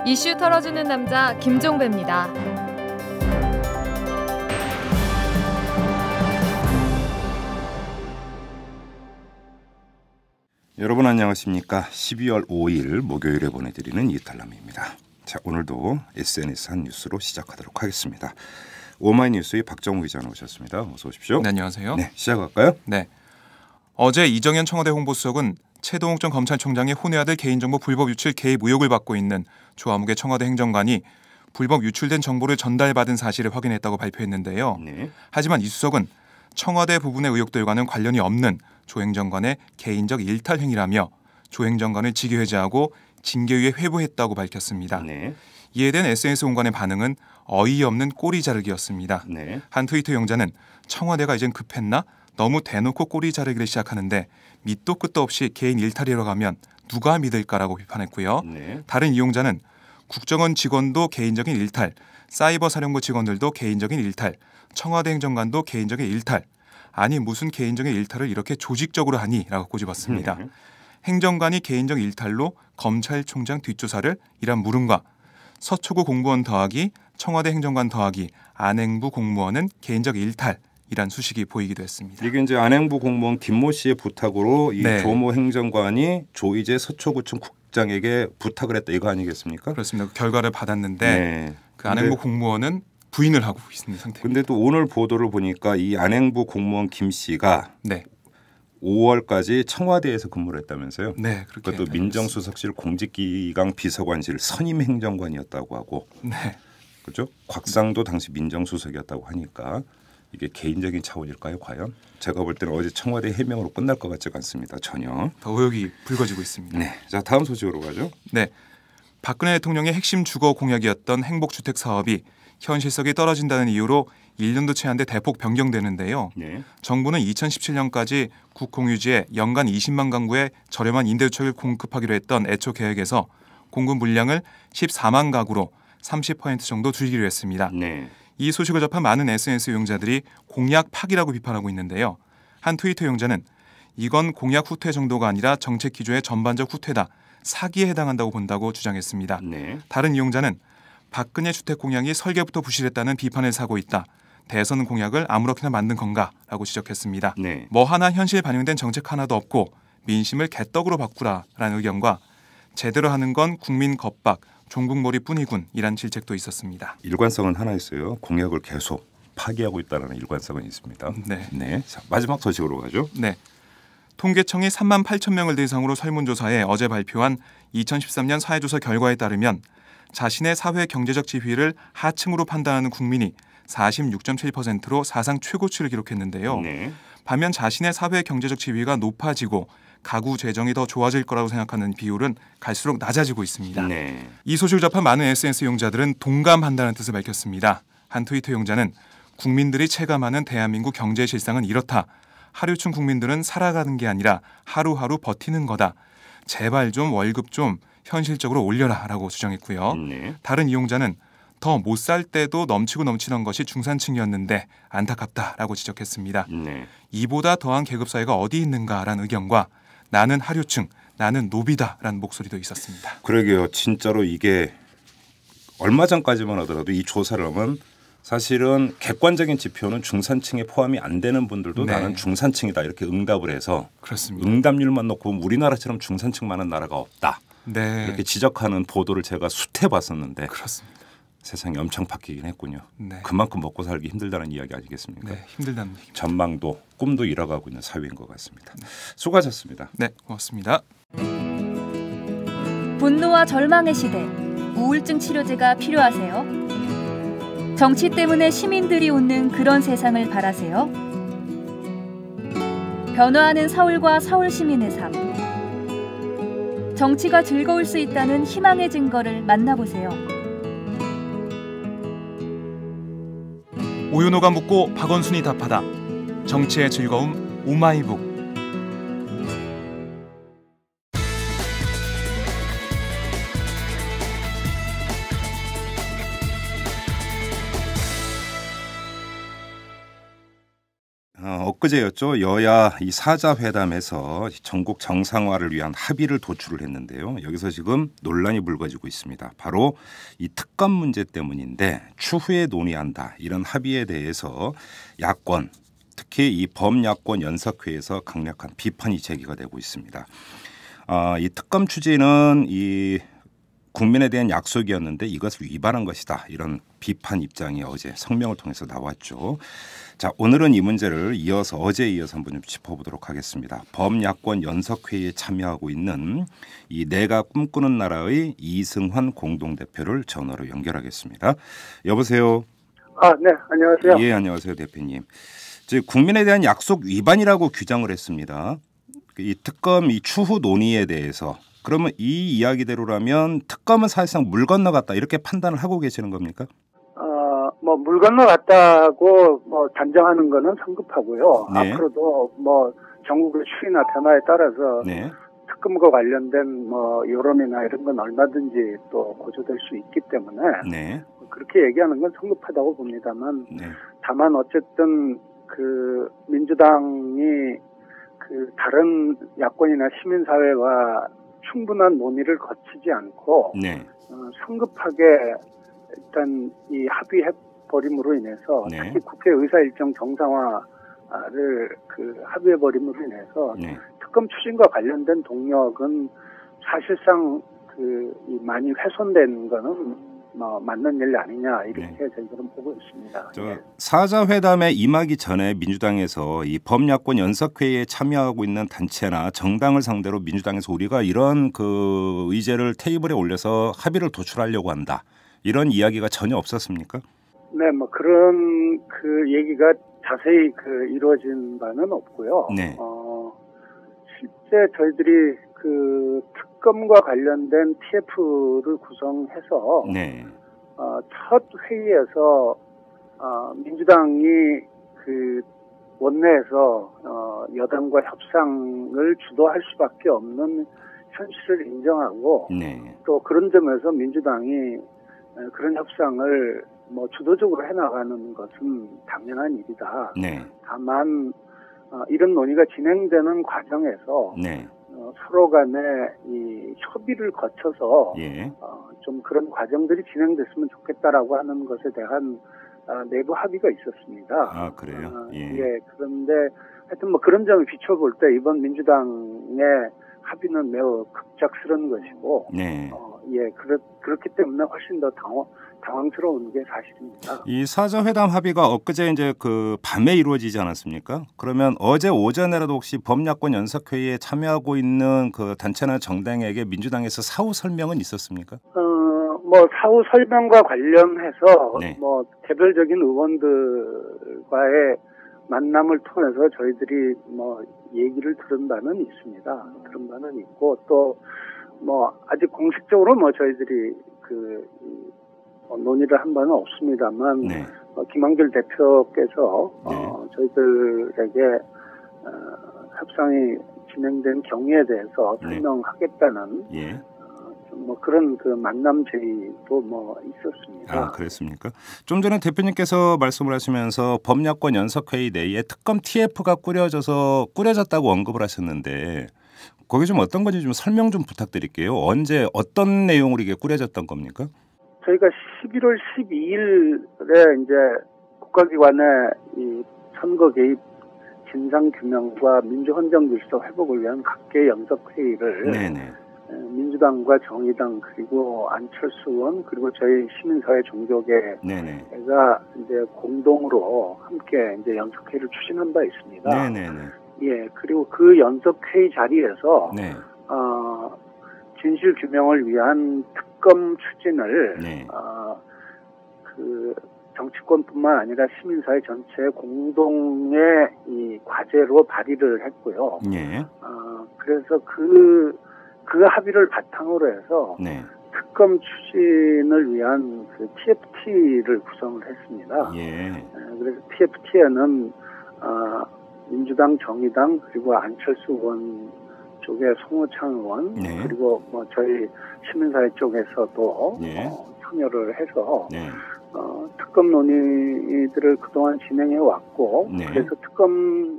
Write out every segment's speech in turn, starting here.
이슈 털어주는 남자 김종배입니다. 여러분 안녕하십니까? 12월 5일 목요일에 보내드리는 이탈남입니다. 자, 오늘도 SNS 한 뉴스로 시작하도록 하겠습니다. 오마이뉴스의 박정우 기자 나오셨습니다. 어서 오십시오. 네, 안녕하세요. 네, 시작할까요? 네. 어제 이정현 청와대 홍보수석은 최동욱 전 검찰총장의 혼외 아들 개인정보 불법 유출 개입 의혹을 받고 있는 조아무개 청와대 행정관이 불법 유출된 정보를 전달받은 사실을 확인했다고 발표했는데요. 네. 하지만 이 수석은 청와대 부분의 의혹들과는 관련이 없는 조 행정관의 개인적 일탈 행위라며 조 행정관을 직위 해제하고 징계위에 회부했다고 밝혔습니다. 네. 이에 대한 SNS 온관의 반응은 어이없는 꼬리 자르기였습니다. 네. 한 트위터 용자는 청와대가 이젠 급했나? 너무 대놓고 꼬리 자르기를 시작하는데 밑도 끝도 없이 개인 일탈이라고 하면 누가 믿을까라고 비판했고요. 네. 다른 이용자는 국정원 직원도 개인적인 일탈, 사이버 사령부 직원들도 개인적인 일탈, 청와대 행정관도 개인적인 일탈. 아니 무슨 개인적인 일탈을 이렇게 조직적으로 하니? 라고 꼬집었습니다. 행정관이 개인적 일탈로 검찰총장 뒷조사를 이란 물음과 서초구 공무원 더하기 청와대 행정관 더하기 안행부 공무원은 개인적 일탈 이란 수식이 보이기도 했습니다. 이게 이제 안행부 공무원 김모 씨의 부탁으로 이 네. 조모 행정관이 조이제 서초구청 국장에게 부탁을 했다 이거 아니겠습니까? 그렇습니다. 그 결과를 받았는데 네. 그 안행부 공무원은 부인을 하고 있는 상태입니다. 근데 또 오늘 보도를 보니까 이 안행부 공무원 김 씨가 네, 5월까지 청와대에서 근무를 했다면서요? 네 그렇게. 그것도 민정수석실 공직기강 비서관실 선임 행정관이었다고 하고, 네, 그렇죠? 곽상도 당시 민정수석이었다고 하니까 이게 개인적인 차원일까요? 과연? 제가 볼 때는 어제 청와대 해명으로 끝날 것 같지가 않습니다. 전혀. 더 의혹이 불거지고 있습니다. 네, 자 다음 소식으로 가죠. 네, 박근혜 대통령의 핵심 주거 공약이었던 행복주택 사업이 현실성이 떨어진다는 이유로 1년도 채 안 돼 대폭 변경되는데요. 네. 정부는 2017년까지 국공유지에 연간 20만 가구의 저렴한 임대주택을 공급하기로 했던 애초 계획에서 공급 물량을 14만 가구로 30% 정도 줄이기로 했습니다. 네. 이 소식을 접한 많은 SNS 이용자들이 공약 파기라고 비판하고 있는데요. 한 트위터 이용자는 이건 공약 후퇴 정도가 아니라 정책 기조의 전반적 후퇴다. 사기에 해당한다고 본다고 주장했습니다. 네. 다른 이용자는 박근혜 주택 공약이 설계부터 부실했다는 비판을 사고 있다. 대선 공약을 아무렇게나 만든 건가라고 지적했습니다. 네. 뭐 하나 현실 반영된 정책 하나도 없고 민심을 개떡으로 바꾸라라는 의견과 제대로 하는 건 국민 겁박, 종국몰이뿐이군 이란 질책도 있었습니다. 일관성은 하나 있어요. 공약을 계속 파기하고 있다는 일관성은 있습니다. 네. 네. 자, 마지막 소식으로 가죠. 네. 통계청이 3만 8천 명을 대상으로 설문조사해 어제 발표한 2013년 사회조사 결과에 따르면 자신의 사회 경제적 지위를 하층으로 판단하는 국민이 46.7%로 사상 최고치를 기록했는데요. 네. 반면 자신의 사회 경제적 지위가 높아지고 가구 재정이 더 좋아질 거라고 생각하는 비율은 갈수록 낮아지고 있습니다. 네. 이 소식을 접한 많은 SNS 이용자들은 동감한다는 뜻을 밝혔습니다. 한 트위터 이용자는 국민들이 체감하는 대한민국 경제 실상은 이렇다. 하류층 국민들은 살아가는 게 아니라 하루하루 버티는 거다. 제발 좀 월급 좀 현실적으로 올려라 라고 주장했고요. 네. 다른 이용자는 더 못 살 때도 넘치고 넘치던 것이 중산층이었는데 안타깝다라고 지적했습니다. 네. 이보다 더한 계급사회가 어디 있는가라는 의견과 나는 하류층, 나는 노비다라는 목소리도 있었습니다. 그러게요. 진짜로 이게 얼마 전까지만 하더라도 이 조사를 하면 사실은 객관적인 지표는 중산층에 포함이 안 되는 분들도 네. 나는 중산층이다 이렇게 응답을 해서 그렇습니다. 응답률만 놓고 보면 우리나라처럼 중산층 많은 나라가 없다. 네, 이렇게 지적하는 보도를 제가 수태 봤었는데 그렇습니다. 세상이 엄청 바뀌긴 했군요. 네, 그만큼 먹고 살기 힘들다는 이야기 아니겠습니까? 네 힘들다는 얘기입니다. 전망도 꿈도 잃어가고 있는 사회인 것 같습니다. 수고하셨습니다. 네, 고맙습니다. 분노와 절망의 시대, 우울증 치료제가 필요하세요? 정치 때문에 시민들이 웃는 그런 세상을 바라세요? 변화하는 서울과 서울 시민의 삶. 정치가 즐거울 수 있다는 희망의 증거를 만나보세요. 오윤호가 묻고 박원순이 답하다. 정치의 즐거움 오마이북. 엊그제였죠. 여야 이 사자회담에서 전국 정상화를 위한 합의를 도출을 했는데요. 여기서 지금 논란이 불거지고 있습니다. 바로 이 특검 문제 때문인데 추후에 논의한다. 이런 합의에 대해서 야권, 특히 이 범야권 연석회에서 강력한 비판이 제기가 되고 있습니다. 이 특검 추진은 이 국민에 대한 약속이었는데 이것을 위반한 것이다. 이런 비판 입장이 어제 성명을 통해서 나왔죠. 자, 오늘은 이 문제를 어제에 이어서 한번 좀 짚어보도록 하겠습니다. 범야권 연석회의에 참여하고 있는 이 내가 꿈꾸는 나라의 이승환 공동대표를 전화로 연결하겠습니다. 여보세요. 네, 안녕하세요. 예, 안녕하세요, 대표님. 즉 국민에 대한 약속 위반이라고 규정을 했습니다. 이 특검 이 추후 논의에 대해서 그러면 이 이야기대로라면 특검은 사실상 물 건너갔다 이렇게 판단을 하고 계시는 겁니까? 물 건너갔다고 단정하는 거는 성급하고요. 네. 앞으로도 전국의 추이나 변화에 따라서 네. 특검과 관련된 여론이나 이런 건 얼마든지 또 고조될 수 있기 때문에 네. 그렇게 얘기하는 건 성급하다고 봅니다만 네. 다만 어쨌든 그 민주당이 그 다른 야권이나 시민사회와 충분한 논의를 거치지 않고 네. 성급하게 일단 이 합의해버림으로 인해서 네. 특히 국회 의사 일정 정상화를 합의해버림으로 인해서 네. 특검 추진과 관련된 동력은 사실상 이 많이 훼손된 거는 맞는 일 아니냐 이렇게 네. 저희들은 보고 있습니다. 네. 사자회담에 임하기 전에 민주당에서 이 범야권 연석회의에 참여하고 있는 단체나 정당을 상대로 민주당에서 우리가 이런 그 의제를 테이블에 올려서 합의를 도출하려고 한다. 이런 이야기가 전혀 없었습니까? 네, 그런 얘기가 자세히 이루어진 바는 없고요. 네. 실제 저희들이 특검과 관련된 TF를 구성해서 네. 첫 회의에서 민주당이 원내에서 여당과 협상을 주도할 수밖에 없는 현실을 인정하고 네. 또 그런 점에서 민주당이 그런 협상을 주도적으로 해나가는 것은 당연한 일이다. 네. 다만 이런 논의가 진행되는 과정에서 네. 서로 간에 이 협의를 거쳐서 예. 좀 그런 과정들이 진행됐으면 좋겠다라고 하는 것에 대한 내부 합의가 있었습니다. 그래요? 예. 예. 그런데 하여튼 그런 점을 비춰볼 때 이번 민주당의 합의는 매우 급작스러운 것이고, 네. 예. 그렇기 때문에 훨씬 더 당황스러운 게 사실입니다. 이 사자회담 합의가 엊그제 이제 밤에 이루어지지 않았습니까? 그러면 어제 오전에라도 혹시 범야권 연석회의에 참여하고 있는 그 단체나 정당에게 민주당에서 사후 설명은 있었습니까? 사후 설명과 관련해서 네. 개별적인 의원들과의 만남을 통해서 저희들이 얘기를 들은 바는 있습니다. 들은 바는 있고 또 아직 공식적으로 저희들이 논의를 한 바는 없습니다만 네. 김한길 대표께서 네. 저희들에게 협상이 진행된 경위에 대해서 네. 설명하겠다는 예. 그런 만남 제의도 있었습니다. 그랬습니까? 좀 전에 대표님께서 말씀을 하시면서 범야권 연석회의 내에 특검 TF가 꾸려졌다고 언급을 하셨는데 거기 좀 어떤 건지 좀 설명 좀 부탁드릴게요. 언제 어떤 내용으로 이게 꾸려졌던 겁니까? 저희가 11월 12일에 이제 국가기관의 이 선거 개입 진상 규명과 민주헌정 질서 회복을 위한 각계 연석회의를 네네. 민주당과 정의당 그리고 안철수 의원 그리고 저희 시민사회 종교계가 네네. 이제 공동으로 함께 이제 연석회의를 추진한 바 있습니다. 네네네. 예, 그리고 그 연석회의 자리에서 네. 진실 규명을 위한 특검 추진을 네. 정치권뿐만 아니라 시민사회 전체의 공동의 이 과제로 발의를 했고요. 예. 그래서 그 합의를 바탕으로 해서 네. 특검 추진을 위한 TFT를 구성을 했습니다. 예. 그래서 TFT에는 민주당, 정의당 그리고 안철수 의원 쪽에 송호창 의원 네. 그리고 저희 시민사회 쪽에서도 네. 참여를 해서 네. 특검 논의들을 그동안 진행해 왔고 네. 그래서 특검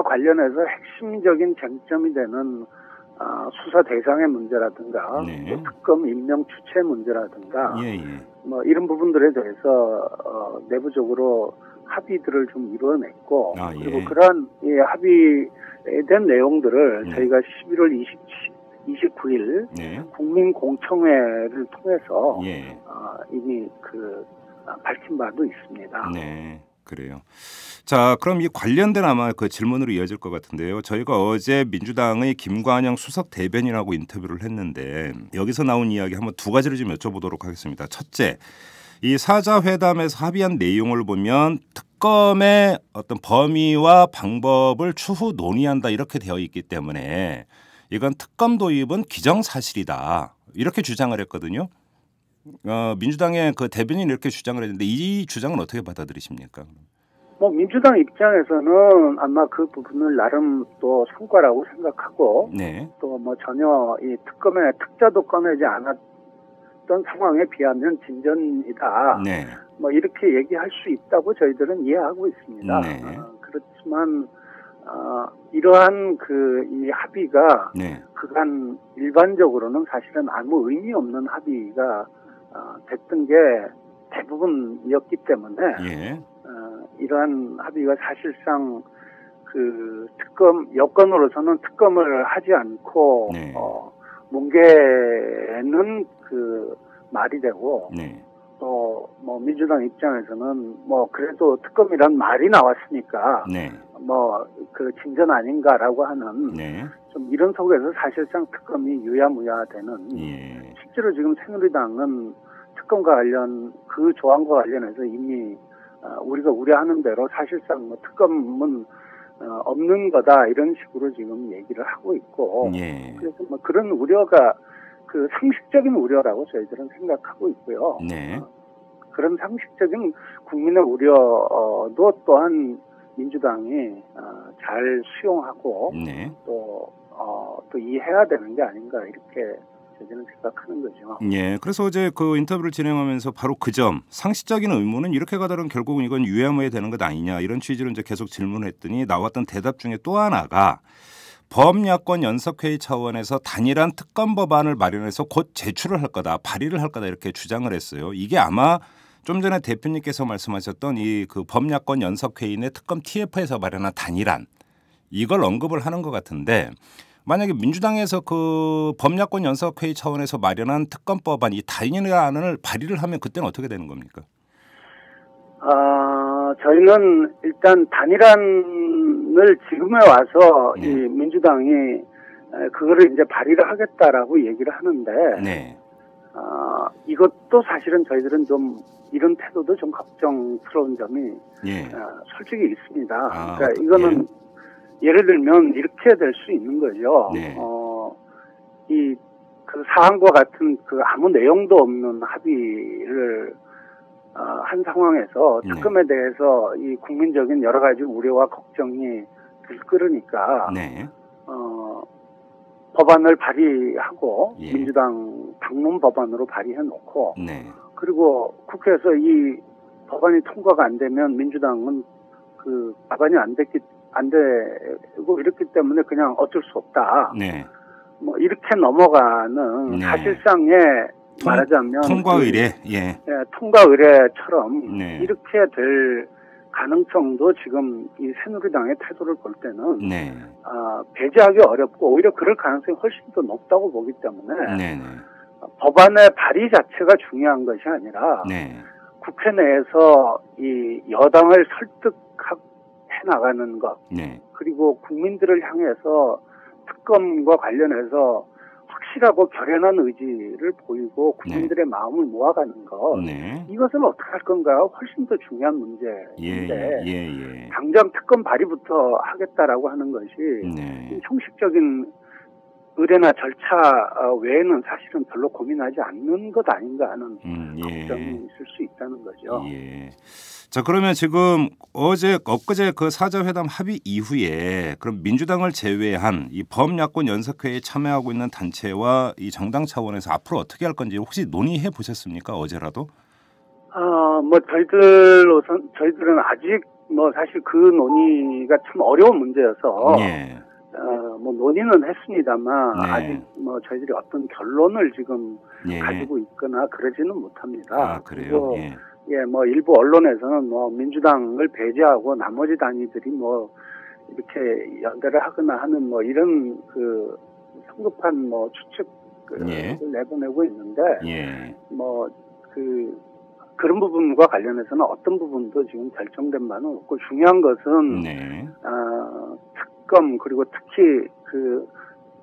관련해서 핵심적인 쟁점이 되는 수사 대상의 문제라든가 네. 특검 임명 주체 문제라든가 예. 뭐 이런 부분들에 대해서 내부적으로 합의들을 좀 이루어냈고 예. 그리고 그러한 합의에 대한 내용들을 네. 저희가 11월 29일 네. 국민공청회를 통해서 예. 이미 밝힌 바도 있습니다. 네. 그래요. 자, 그럼 이 관련된 아마 그 질문으로 이어질 것 같은데요. 저희가 어제 민주당의 김관영 수석 대변인하고 인터뷰를 했는데 여기서 나온 이야기 한번 두 가지를 좀 여쭤보도록 하겠습니다. 첫째, 이 사자 회담에서 합의한 내용을 보면 특검의 어떤 범위와 방법을 추후 논의한다 이렇게 되어 있기 때문에 이건 특검 도입은 기정사실이다 이렇게 주장을 했거든요. 민주당의 그 대변인이 이렇게 주장을 했는데 이 주장은 어떻게 받아들이십니까? 뭐 민주당 입장에서는 아마 그 부분을 나름 또 성과라고 생각하고 네. 또 뭐 전혀 이 특검의 특자도 꺼내지 않았던 상황에 비하면 진전이다. 네. 뭐 이렇게 얘기할 수 있다고 저희들은 이해하고 있습니다. 네. 그렇지만 이러한 이 합의가 네. 그간 일반적으로는 사실은 아무 의미 없는 합의가 됐던 게 대부분이었기 때문에 예. 이러한 합의가 사실상 특검 여건으로서는 특검을 하지 않고 네. 뭉개는 말이 되고 네. 또 뭐 민주당 입장에서는 뭐 그래도 특검이란 말이 나왔으니까 네. 뭐 진전 아닌가라고 하는 네. 좀 이런 속에서 사실상 특검이 유야무야되는 예. 실제로 지금 새누리당은 특검과 관련 그 조항과 관련해서 이미 우리가 우려하는 대로 사실상 뭐 특검은 없는 거다 이런 식으로 지금 얘기를 하고 있고 예. 그래서 뭐 그런 우려가 상식적인 우려라고 저희들은 생각하고 있고요. 네. 그런 상식적인 국민의 우려도 또한 민주당이 잘 수용하고 네. 또 이해해야 되는 게 아닌가 이렇게 저희는 생각하는 거죠. 예. 그래서 어제 그 인터뷰를 진행하면서 바로 그 점 상식적인 의무는 이렇게 가다는 결국은 이건 유야무야 되는 것 아니냐 이런 취지로 이제 계속 질문했더니 나왔던 대답 중에 또 하나가 범야권 연석회의 차원에서 단일한 특검 법안을 마련해서 곧 제출을 할 거다, 발의를 할 거다 이렇게 주장을 했어요. 이게 아마 좀 전에 대표님께서 말씀하셨던 이 범야권 연석회의 내 특검 TF에서 마련한 단일안 이걸 언급을 하는 것 같은데 만약에 민주당에서 범야권 연석회의 차원에서 마련한 특검 법안 이 단일안을 발의를 하면 그때는 어떻게 되는 겁니까? 저희는 일단 단일안을 지금에 와서 네. 이 민주당이 그거를 이제 발의를 하겠다라고 얘기를 하는데 네. 이것도 사실은 저희들은 좀 이런 태도도 좀 걱정스러운 점이 예. 솔직히 있습니다. 그러니까 어떤, 이거는 예를 들면 이렇게 될 수 있는 거죠. 네. 사안과 같은 아무 내용도 없는 합의를 한 상황에서 네. 특검에 대해서 이 국민적인 여러 가지 우려와 걱정이 들끓으니까 네. 법안을 발의하고 예. 민주당 당론 법안으로 발의해 놓고 네. 그리고 국회에서 이 법안이 통과가 안 되면 민주당은 법안이 안 되고 이렇기 때문에 그냥 어쩔 수 없다. 네. 뭐 이렇게 넘어가는 네. 사실상의 말하자면 통과 의례. 예. 통과 의례처럼 네. 이렇게 될 가능성도 지금 이 새누리당의 태도를 볼 때는 네. 배제하기 어렵고 오히려 그럴 가능성이 훨씬 더 높다고 보기 때문에 네. 법안의 발의 자체가 중요한 것이 아니라 네. 국회 내에서 이 여당을 설득해 나가는 것 네. 그리고 국민들을 향해서 특검과 관련해서 확실하고 결연한 의지를 보이고 국민들의 마음을 모아가는 것 네. 이것을 어떻게 할 건가가 훨씬 더 중요한 문제인데 예. 당장 특검 발의부터 하겠다라고 하는 것이 네. 형식적인 의례나 절차 외에는 사실은 별로 고민하지 않는 것 아닌가 하는 걱정이 있을 수 있다는 거죠. 예. 자, 그러면 지금 엊그제 그 사자회담 합의 이후에 그럼 민주당을 제외한 이 범야권 연석회의에 참여하고 있는 단체와 이 정당 차원에서 앞으로 어떻게 할 건지 혹시 논의해 보셨습니까? 어제라도? 저희들은 아직 뭐 사실 그 논의가 참 어려운 문제여서 예. 뭐 논의는 했습니다만 네. 아직 뭐 저희들이 어떤 결론을 지금 예. 가지고 있거나 그러지는 못합니다. 아, 그래요? 그리고 예. 뭐 일부 언론에서는 뭐 민주당을 배제하고 나머지 단위들이 뭐 이렇게 연대를 하거나 하는 뭐 이런 그 성급한 뭐 추측을 예. 내보내고 있는데 예. 뭐 그런 부분과 관련해서는 어떤 부분도 지금 결정된 바는 없고 중요한 것은 네. 특검 그리고 특히 그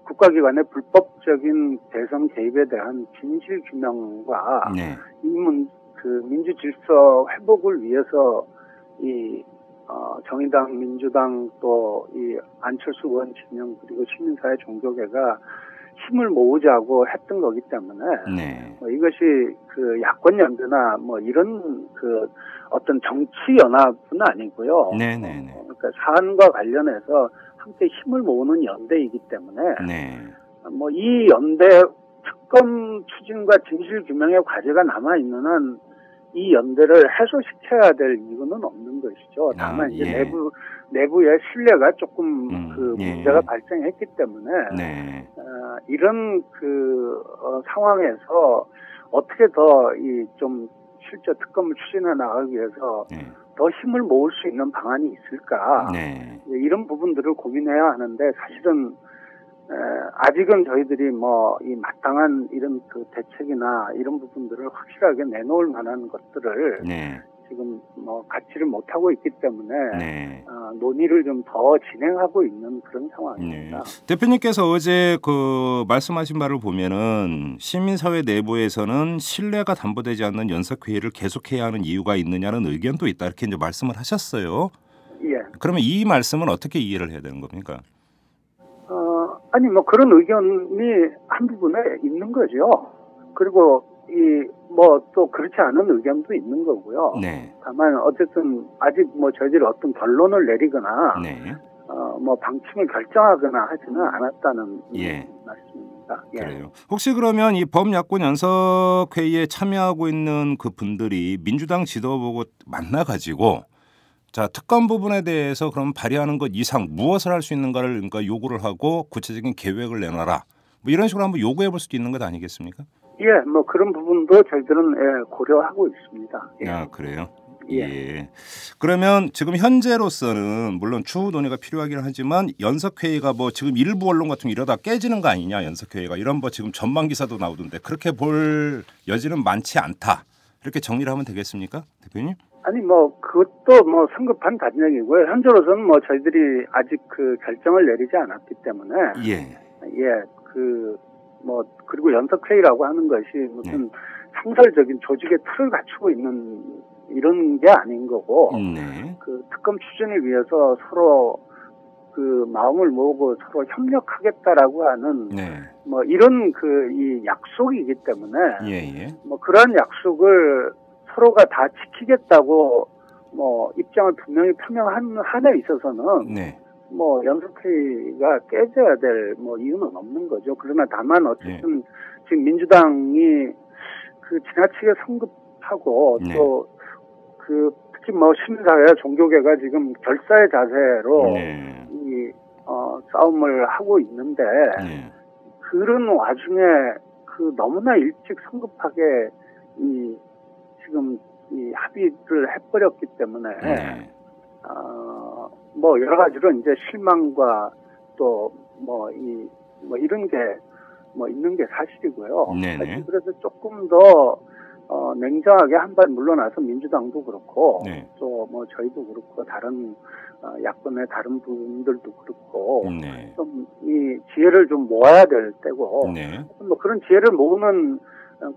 국가기관의 불법적인 대선 개입에 대한 진실 규명과 네. 그 민주 질서 회복을 위해서 이 정의당, 민주당 또 이 안철수 의원 진영 그리고 시민사회 종교계가 힘을 모으자고 했던 거기 때문에 네. 이것이 그 야권 연대나 뭐 이런 그 어떤 정치 연합은 아니고요. 네네네. 그러니까 사안과 관련해서 함께 힘을 모으는 연대이기 때문에 네. 뭐 이 연대 특검 추진과 진실 규명의 과제가 남아 있는 한 이 연대를 해소시켜야 될 이유는 없는 것이죠. 다만 이제 예. 내부의 신뢰가 조금 그 예. 문제가 발생했기 때문에 네. 이런 그 상황에서 어떻게 더 이 좀 실제 특검을 추진해 나가기 위해서 네. 더 힘을 모을 수 있는 방안이 있을까? 네. 이런 부분들을 고민해야 하는데 사실은 아직은 저희들이 뭐 이 마땅한 이런 그 대책이나 이런 부분들을 확실하게 내놓을 만한 것들을 네. 지금 뭐 갖지를 못하고 있기 때문에 네. 논의를 좀 더 진행하고 있는 그런 네. 상황입니다. 대표님께서 어제 그 말씀하신 바를 보면은 시민사회 내부에서는 신뢰가 담보되지 않는 연석회의를 계속해야 하는 이유가 있느냐는 의견도 있다 이렇게 이제 말씀을 하셨어요. 예. 그러면 이 말씀은 어떻게 이해를 해야 되는 겁니까? 아니 뭐 그런 의견이 한 부분에 있는 거죠. 그리고 이 뭐 또 그렇지 않은 의견도 있는 거고요. 네. 다만 어쨌든 아직 뭐 저희들이 어떤 결론을 내리거나 네. 뭐 방침을 결정하거나 하지는 않았다는 예. 말씀입니다. 예. 그래요. 혹시 그러면 이 범야권 연석회의에 참여하고 있는 그 분들이 민주당 지도부하고 만나가지고 자 특검 부분에 대해서 그럼 발의하는 것 이상 무엇을 할 수 있는가를 그러니까 요구를 하고 구체적인 계획을 내놔라. 뭐 이런 식으로 한번 요구해 볼 수도 있는 것 아니겠습니까? 예, 뭐 그런 부분도 저희들은 고려하고 있습니다. 예. 아 그래요. 예. 예. 그러면 지금 현재로서는 물론 추후 논의가 필요하긴 하지만 연석회의가 뭐 지금 일부 언론 같은 거 이러다 깨지는 거 아니냐 연석회의가 이런 뭐 지금 전망 기사도 나오던데 그렇게 볼 여지는 많지 않다. 이렇게 정리를 하면 되겠습니까, 대표님? 아니 뭐 그것도 뭐 성급한 단정이고요. 현재로서는 뭐 저희들이 아직 그 결정을 내리지 않았기 때문에 예. 뭐 그리고 연석회의라고 하는 것이 무슨 상설적인 조직의 틀을 갖추고 있는 이런 게 아닌 거고 네. 그 특검 추진을 위해서 서로 그 마음을 모으고 서로 협력하겠다라고 하는 네. 뭐 이런 그 이 약속이기 때문에 예. 뭐 그러한 약속을 서로가 다 지키겠다고 뭐 입장을 분명히 표명한 한에 있어서는 네. 뭐 연석회의가 깨져야 될 뭐 이유는 없는 거죠. 그러나 다만 어쨌든 지금 민주당이 그 지나치게 성급하고 네. 또 그 특히 뭐 시민사회와 종교계가 지금 결사의 자세로 네. 이 싸움을 하고 있는데 네. 그런 와중에 그 너무나 일찍 성급하게 이 지금 이 합의를 해버렸기 때문에 네. 뭐 여러 가지로 이제 실망과 또 뭐 이런 게 뭐 있는 게 사실이고요. 네네. 사실 그래서 조금 더 냉정하게 한 발 물러나서 민주당도 그렇고 네. 또 뭐 저희도 그렇고 다른 야권의 다른 분들도 그렇고 네. 좀 이 지혜를 좀 모아야 될 때고 네. 뭐 그런 지혜를 모으는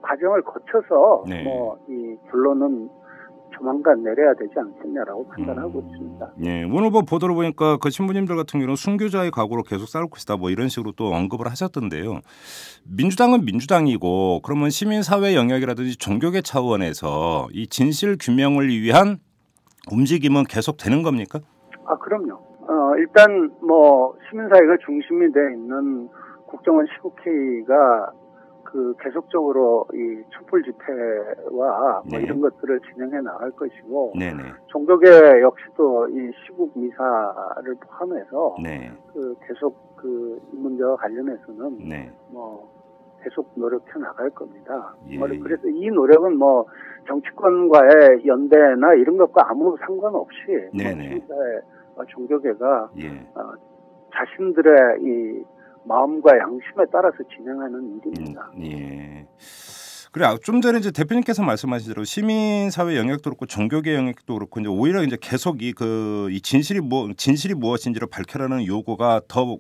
과정을 거쳐서 네. 뭐 이 결론은 조만간 내려야 되지 않겠냐라고 판단하고 있습니다. 네. 오늘 뭐 보도를 보니까 그 신부님들 같은 경우는 순교자의 각오로 계속 싸울 것이다 뭐 이런 식으로 또 언급을 하셨던데요. 민주당은 민주당이고 그러면 시민사회 영역이라든지 종교계 차원에서 이 진실 규명을 위한 움직임은 계속 되는 겁니까? 그럼요. 일단 뭐 시민사회가 중심이 돼 있는 국정원 시국회의가 그 그 계속적으로 이 촛불 집회와 뭐 네. 이런 것들을 진행해 나갈 것이고 네네. 종교계 역시도 이 시국 미사를 포함해서 네. 그 계속 그 이 문제와 관련해서는 네. 뭐 계속 노력해 나갈 겁니다. 예. 그래서 이 노력은 뭐 정치권과의 연대나 이런 것과 아무 상관없이 네네. 뭐 시민사회 종교계가 예. 자신들의 이 마음과 양심에 따라서 진행하는 일입니다. 예. 그래 좀 전에 이제 대표님께서 말씀하신 대로 시민 사회 영역도 그렇고 종교계 영역도 그렇고 이제 오히려 이제 계속 이 진실이 무엇인지를 밝혀라는 요구가 더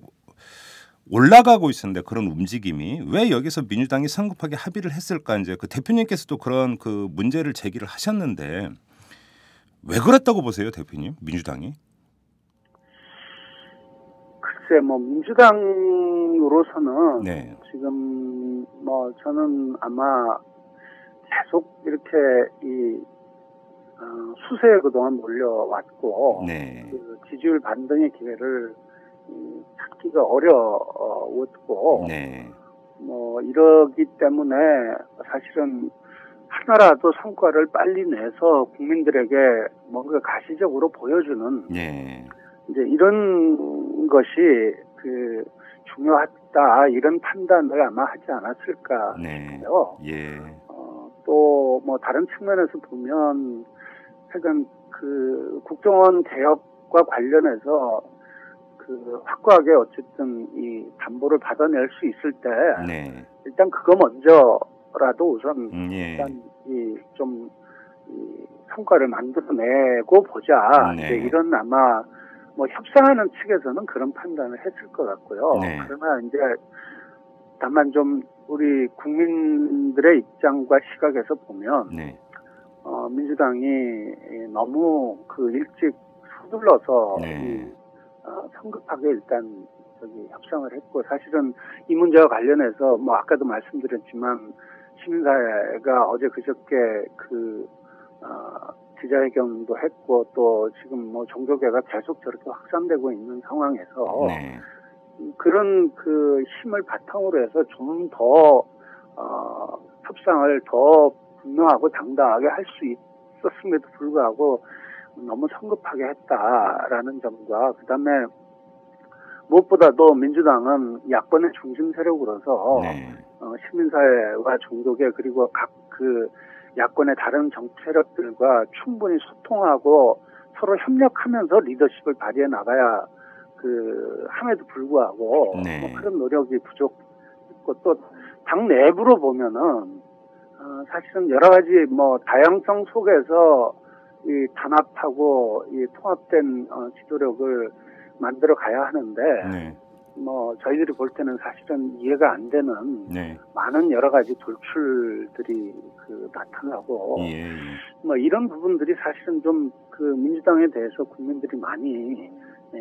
올라가고 있었는데 그런 움직임이 왜 여기서 민주당이 성급하게 합의를 했을까 이제 그 대표님께서도 그런 그 문제를 제기를 하셨는데 왜 그랬다고 보세요, 대표님? 민주당이? 글쎄 뭐 민주당으로서는 네. 지금 뭐 저는 아마 계속 이렇게 이 수세에 그동안 몰려왔고 네. 그 지지율 반등의 기회를 찾기가 어려웠고 네. 뭐 이러기 때문에 사실은 하나라도 성과를 빨리 내서 국민들에게 뭔가 가시적으로 보여주는 네. 이제 이런 것이 그 중요하다 이런 판단을 아마 하지 않았을까 네. 싶어요. 예. 또 뭐 다른 측면에서 보면 하여간 그 국정원 개혁과 관련해서 그 확고하게 어쨌든 이 담보를 받아낼 수 있을 때 네. 일단 그거 먼저라도 우선 예. 일단 이 성과를 만들어내고 보자. 네. 이제 이런 아마 뭐 협상하는 측에서는 그런 판단을 했을 것 같고요. 네. 그러나 이제 다만 좀 우리 국민들의 입장과 시각에서 보면 네. 민주당이 너무 그 일찍 서둘러서 네. 성급하게 일단 협상을 했고 사실은 이 문제와 관련해서 뭐 아까도 말씀드렸지만 시민사회가 어제 그저께 기자회견도 했고 또 지금 뭐 종교계가 계속 저렇게 확산되고 있는 상황에서 네. 그런 그 힘을 바탕으로 해서 좀 더 협상을 더 분명하고 당당하게 할 수 있었음에도 불구하고 너무 성급하게 했다라는 점과 그다음에 무엇보다도 민주당은 야권의 중심 세력으로서 네. 시민사회와 종교계 그리고 각 그 야권의 다른 정치 세력들과 충분히 소통하고 서로 협력하면서 리더십을 발휘해 나가야 함에도 불구하고 네. 뭐 그런 노력이 부족했고 또 당 내부로 보면은 사실은 여러 가지 뭐 다양성 속에서 이 단합하고 이 통합된 지도력을 만들어 가야 하는데 네. 뭐 저희들이 볼 때는 사실은 이해가 안 되는 네. 많은 여러 가지 돌출들이 나타나고 예. 뭐 이런 부분들이 사실은 좀 민주당에 대해서 국민들이 많이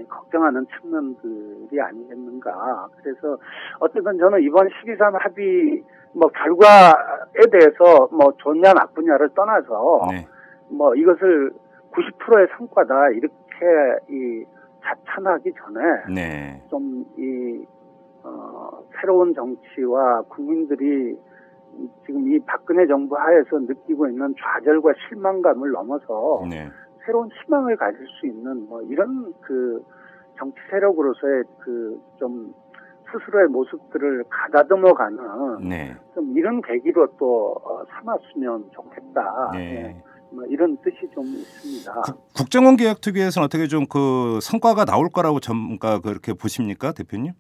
걱정하는 측면들이 아니겠는가. 그래서 어쨌든 저는 이번 12.3 합의 뭐 결과에 대해서 뭐 좋냐 나쁘냐를 떠나서 네. 뭐 이것을 90%의 성과다 이렇게 자찬하기 전에 네. 좀 새로운 정치와 국민들이 지금 이 박근혜 정부 하에서 느끼고 있는 좌절과 실망감을 넘어서 네. 새로운 희망을 가질 수 있는 뭐 이런 정치 세력으로서의 좀 스스로의 모습들을 가다듬어가는 네. 좀 이런 계기로 또 삼았으면 좋겠다. 네. 뭐 이런 뜻이 좀 있습니다. 국정원 개혁 특위에서는 어떻게 좀 성과가 나올 거라고 그렇게 보십니까, 대표님?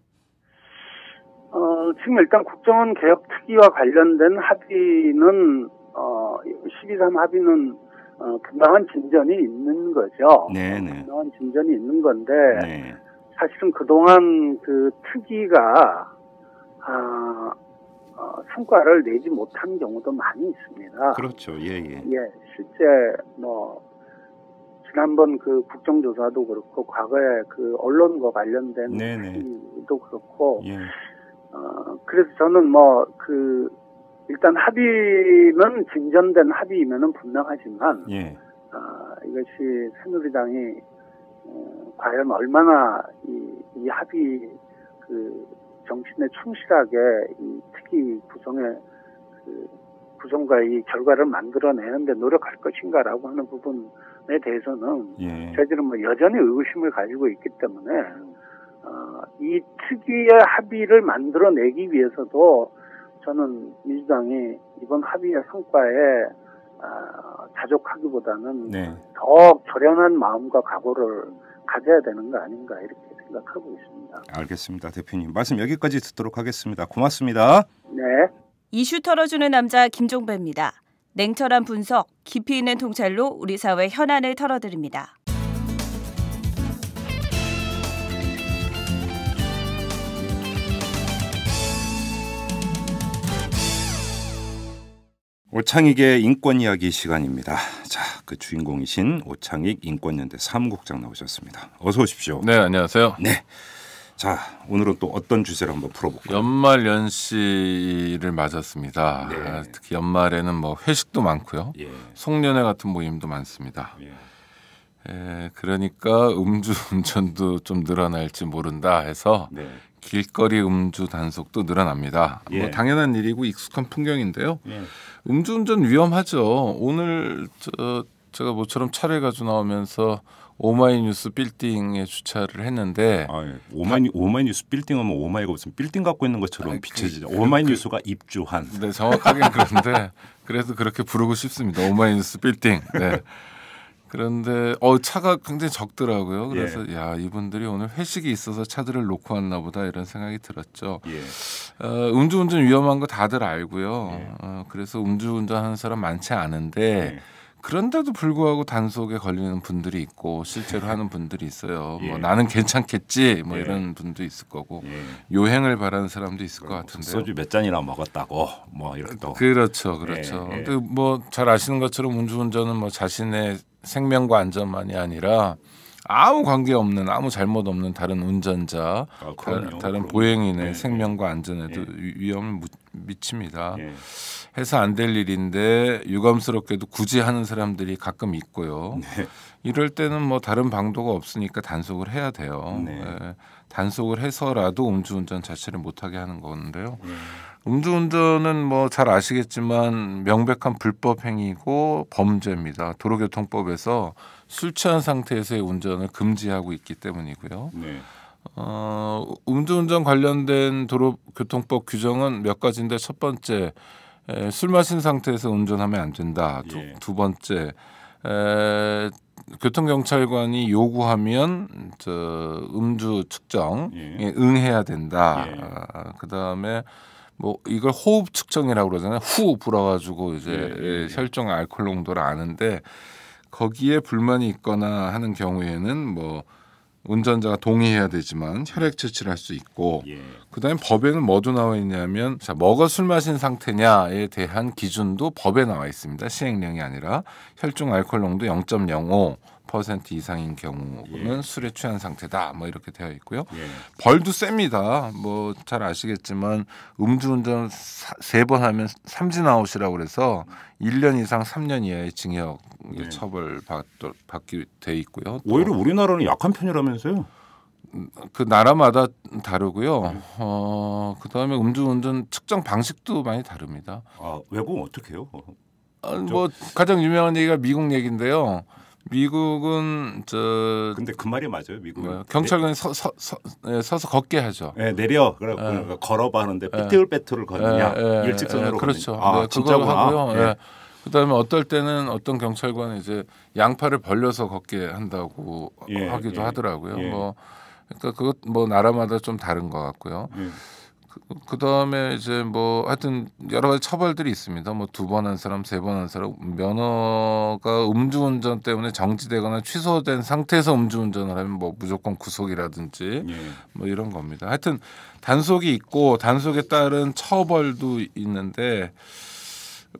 지금 일단 국정원 개혁 특위와 관련된 합의는 12.3 합의는 분명한 진전이 있는 거죠. 네네. 분명한 진전이 있는 건데 네. 사실은 그동안 특위가 성과를 내지 못한 경우도 많이 있습니다. 그렇죠. 예. 예, 실제 뭐 지난번 국정조사도 그렇고 과거에 언론과 관련된 네네. 합의도 그렇고 예. 그래서 저는 일단 합의는 진전된 합의이면은 분명하지만 예. 이것이 새누리당이 과연 얼마나 이 합의 정신에 충실하게 이 특히 구성과 이 결과를 만들어내는데 노력할 것인가라고 하는 부분에 대해서는 예. 저희들은 뭐 여전히 의구심을 가지고 있기 때문에 이 특위의 합의를 만들어내기 위해서도 저는 민주당이 이번 합의의 성과에 자족하기보다는 네. 더 결연한 마음과 각오를 가져야 되는 거 아닌가 이렇게 생각하고 있습니다. 알겠습니다. 대표님 말씀 여기까지 듣도록 하겠습니다. 고맙습니다. 네. 이슈 털어주는 남자 김종배입니다. 냉철한 분석, 깊이 있는 통찰로 우리 사회 현안을 털어드립니다. 오창익의 인권 이야기 시간입니다. 자, 그 주인공이신 오창익 인권연대 사무국장 나오셨습니다. 어서 오십시오. 네, 안녕하세요. 네. 자, 오늘은 또 어떤 주제를 한번 풀어볼까요? 연말 연시를 맞았습니다. 네. 특히 연말에는 뭐 회식도 많고요. 예. 송년회 같은 모임도 많습니다. 예. 그러니까 음주운전도 좀 늘어날지 모른다 해서 네. 길거리 음주 단속도 늘어납니다. 예. 뭐 당연한 일이고 익숙한 풍경인데요. 예. 음주운전 위험하죠. 오늘 제가 모처럼 차를 가지고 나오면서 오마이뉴스 빌딩에 주차를 했는데 오마이뉴스 빌딩하면 오마이가 무슨 빌딩 갖고 있는 것처럼 비춰지죠. 오마이뉴스가 입주한. 네, 정확하게는 그런데 그래도 그렇게 부르고 싶습니다. 오마이뉴스 빌딩. 네. 그런데 차가 굉장히 적더라고요. 그래서 야, 이분들이 오늘 회식이 있어서 차들을 놓고 왔나 보다 이런 생각이 들었죠. 예. 음주운전 위험한 거 다들 알고요. 예. 그래서 음주운전하는 사람 많지 않은데 예. 그런데도 불구하고 단속에 걸리는 분들이 있고 실제로 하는 분들이 있어요. 예. 뭐 나는 괜찮겠지 뭐 예. 이런 분도 있을 거고 예. 요행을 바라는 사람도 있을 것 같은데. 소주 몇 잔이나 먹었다고 뭐 이렇게 또. 그렇죠. 예. 근데 뭐 잘 아시는 것처럼 음주운전은 뭐 자신의 생명과 안전만이 아니라 아무 관계 없는 아무 잘못 없는 다른 운전자, 다른 보행인의 생명과 안전에도 위험을 미칩니다. 예. 해서 안 될 일인데 유감스럽게도 굳이 하는 사람들이 가끔 있고요. 네. 이럴 때는 뭐 다른 방도가 없으니까 단속을 해야 돼요. 네. 단속을 해서라도 음주운전 자체를 못하게 하는 건데요. 음주운전은 뭐 잘 아시겠지만 명백한 불법 행위고 범죄입니다. 도로교통법에서 술 취한 상태에서의 운전을 금지하고 있기 때문이고요. 네. 음주운전 관련된 도로교통법 규정은 몇 가지인데 첫 번째 술 마신 상태에서 운전하면 안 된다. 두 번째 교통경찰관이 요구하면 음주 측정에 응해야 된다. 그다음에 뭐 이걸 호흡 측정이라고 그러잖아요. 후 불어가지고 이제 혈중 알코올 농도를 아는데 거기에 불만이 있거나 하는 경우에는 뭐 운전자가 동의해야 되지만 혈액 채취를 할 수 있고 그다음에 법에는 뭐도 나와 있냐면 뭐가 술 마신 상태냐에 대한 기준도 법에 나와 있습니다. 시행령이 아니라 혈중 알코올 농도 0.05% 이상인 경우는 술에 취한 상태다. 뭐 이렇게 되어 있고요. 벌도 셉니다. 뭐 잘 아시겠지만 음주운전 3번 하면 삼진아웃이라고 그래서 1년 이상 3년 이하의 징역 처벌 받게 돼 있고요. 오히려 우리나라는 약한 편이라면서요? 그 나라마다 다르고요. 그다음에 음주운전 측정 방식도 많이 다릅니다. 외국은 어떻게 해요? 뭐 가장 유명한 얘기가 미국 얘기인데요. 미국은 근데 그 말이 맞아요. 미국은 경찰관이 서서 걷게 하죠. 네, 내려 그러니까 걸어봐 하는데 삐뚤빼뚤을 걷느냐 일직선으로 그렇죠. 걷느냐. 그걸 하고요. 그다음에 어떨 때는 어떤 경찰관은 이제 양팔을 벌려서 걷게 한다고 하기도 하더라고요. 뭐 그러니까 그것 뭐 나라마다 좀 다른 것 같고요. 그다음에 이제 뭐 하여튼 여러 가지 처벌들이 있습니다. 뭐 2번 한 사람, 3번 한 사람 면허가 음주운전 때문에 정지되거나 취소된 상태에서 음주운전을 하면 뭐 무조건 구속이라든지 뭐 이런 겁니다. 하여튼 단속이 있고 단속에 따른 처벌도 있는데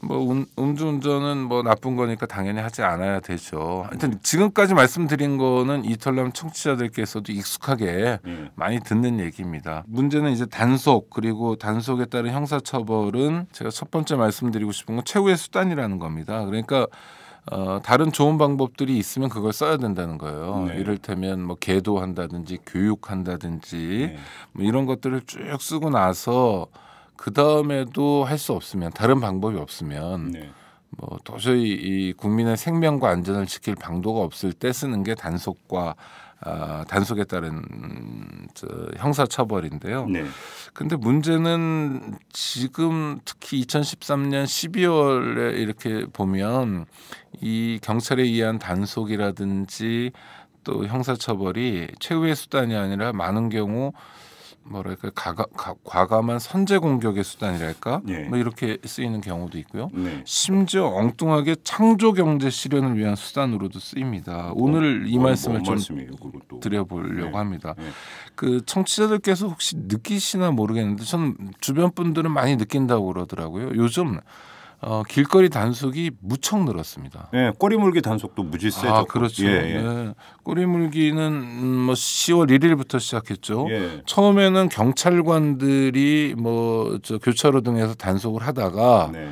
뭐 음주운전은 뭐 나쁜 거니까 당연히 하지 않아야 되죠. 하여튼 지금까지 말씀드린 거는 이털남 청취자들께서도 익숙하게 많이 듣는 얘기입니다. 문제는 이제 단속 그리고 단속에 따른 형사처벌은 제가 첫 번째 말씀드리고 싶은 건 최후의 수단이라는 겁니다. 그러니까 다른 좋은 방법들이 있으면 그걸 써야 된다는 거예요. 이를테면 뭐 계도한다든지 교육한다든지 뭐 이런 것들을 쭉 쓰고 나서 그 다음에도 할 수 없으면 다른 방법이 없으면 네. 뭐 도저히 이 국민의 생명과 안전을 지킬 방도가 없을 때 쓰는 게 단속에 따른 형사처벌인데요. 네. 근데 문제는 지금 특히 2013년 12월에 이렇게 보면 이 경찰에 의한 단속이라든지 또 형사처벌이 최후의 수단이 아니라 많은 경우 뭐랄까 과감한 선제 공격의 수단이랄까 네. 뭐 이렇게 쓰이는 경우도 있고요. 네. 심지어 엉뚱하게 창조 경제 실현을 위한 수단으로도 쓰입니다. 오늘 이 말씀을 좀 드려보려고 네. 합니다. 네. 그 청취자들께서 혹시 느끼시나 모르겠는데 저는 주변 분들은 많이 느낀다고 그러더라고요. 요즘 길거리 단속이 무척 늘었습니다. 네, 꼬리물기 단속도 무지 세죠. 아, 그렇죠. 예. 네. 꼬리물기는 뭐 10월 1일부터 시작했죠. 예. 처음에는 경찰관들이 뭐 교차로 등에서 단속을 하다가 네.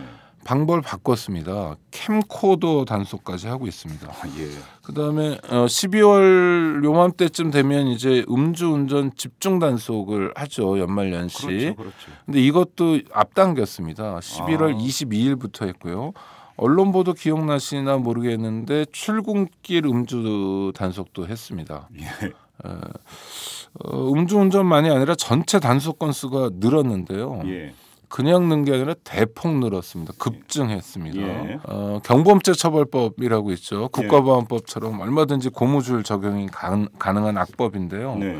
방법을 바꿨습니다. 캠코더 단속까지 하고 있습니다. 아, 예. 그다음에 12월 요맘때쯤 되면 이제 음주운전 집중 단속을 하죠. 연말연시. 그렇죠, 그렇죠. 근데 이것도 앞당겼습니다. 11월 22일부터 했고요. 언론 보도 기억나시나 모르겠는데 출근길 음주 단속도 했습니다. 예. 음주운전만이 아니라 전체 단속 건수가 늘었는데요. 예. 그냥 는 게 아니라 대폭 늘었습니다. 급증했습니다. 예. 경범죄 처벌법이라고 있죠. 국가보안법처럼 얼마든지 고무줄 적용이 가능한 악법인데요. 네.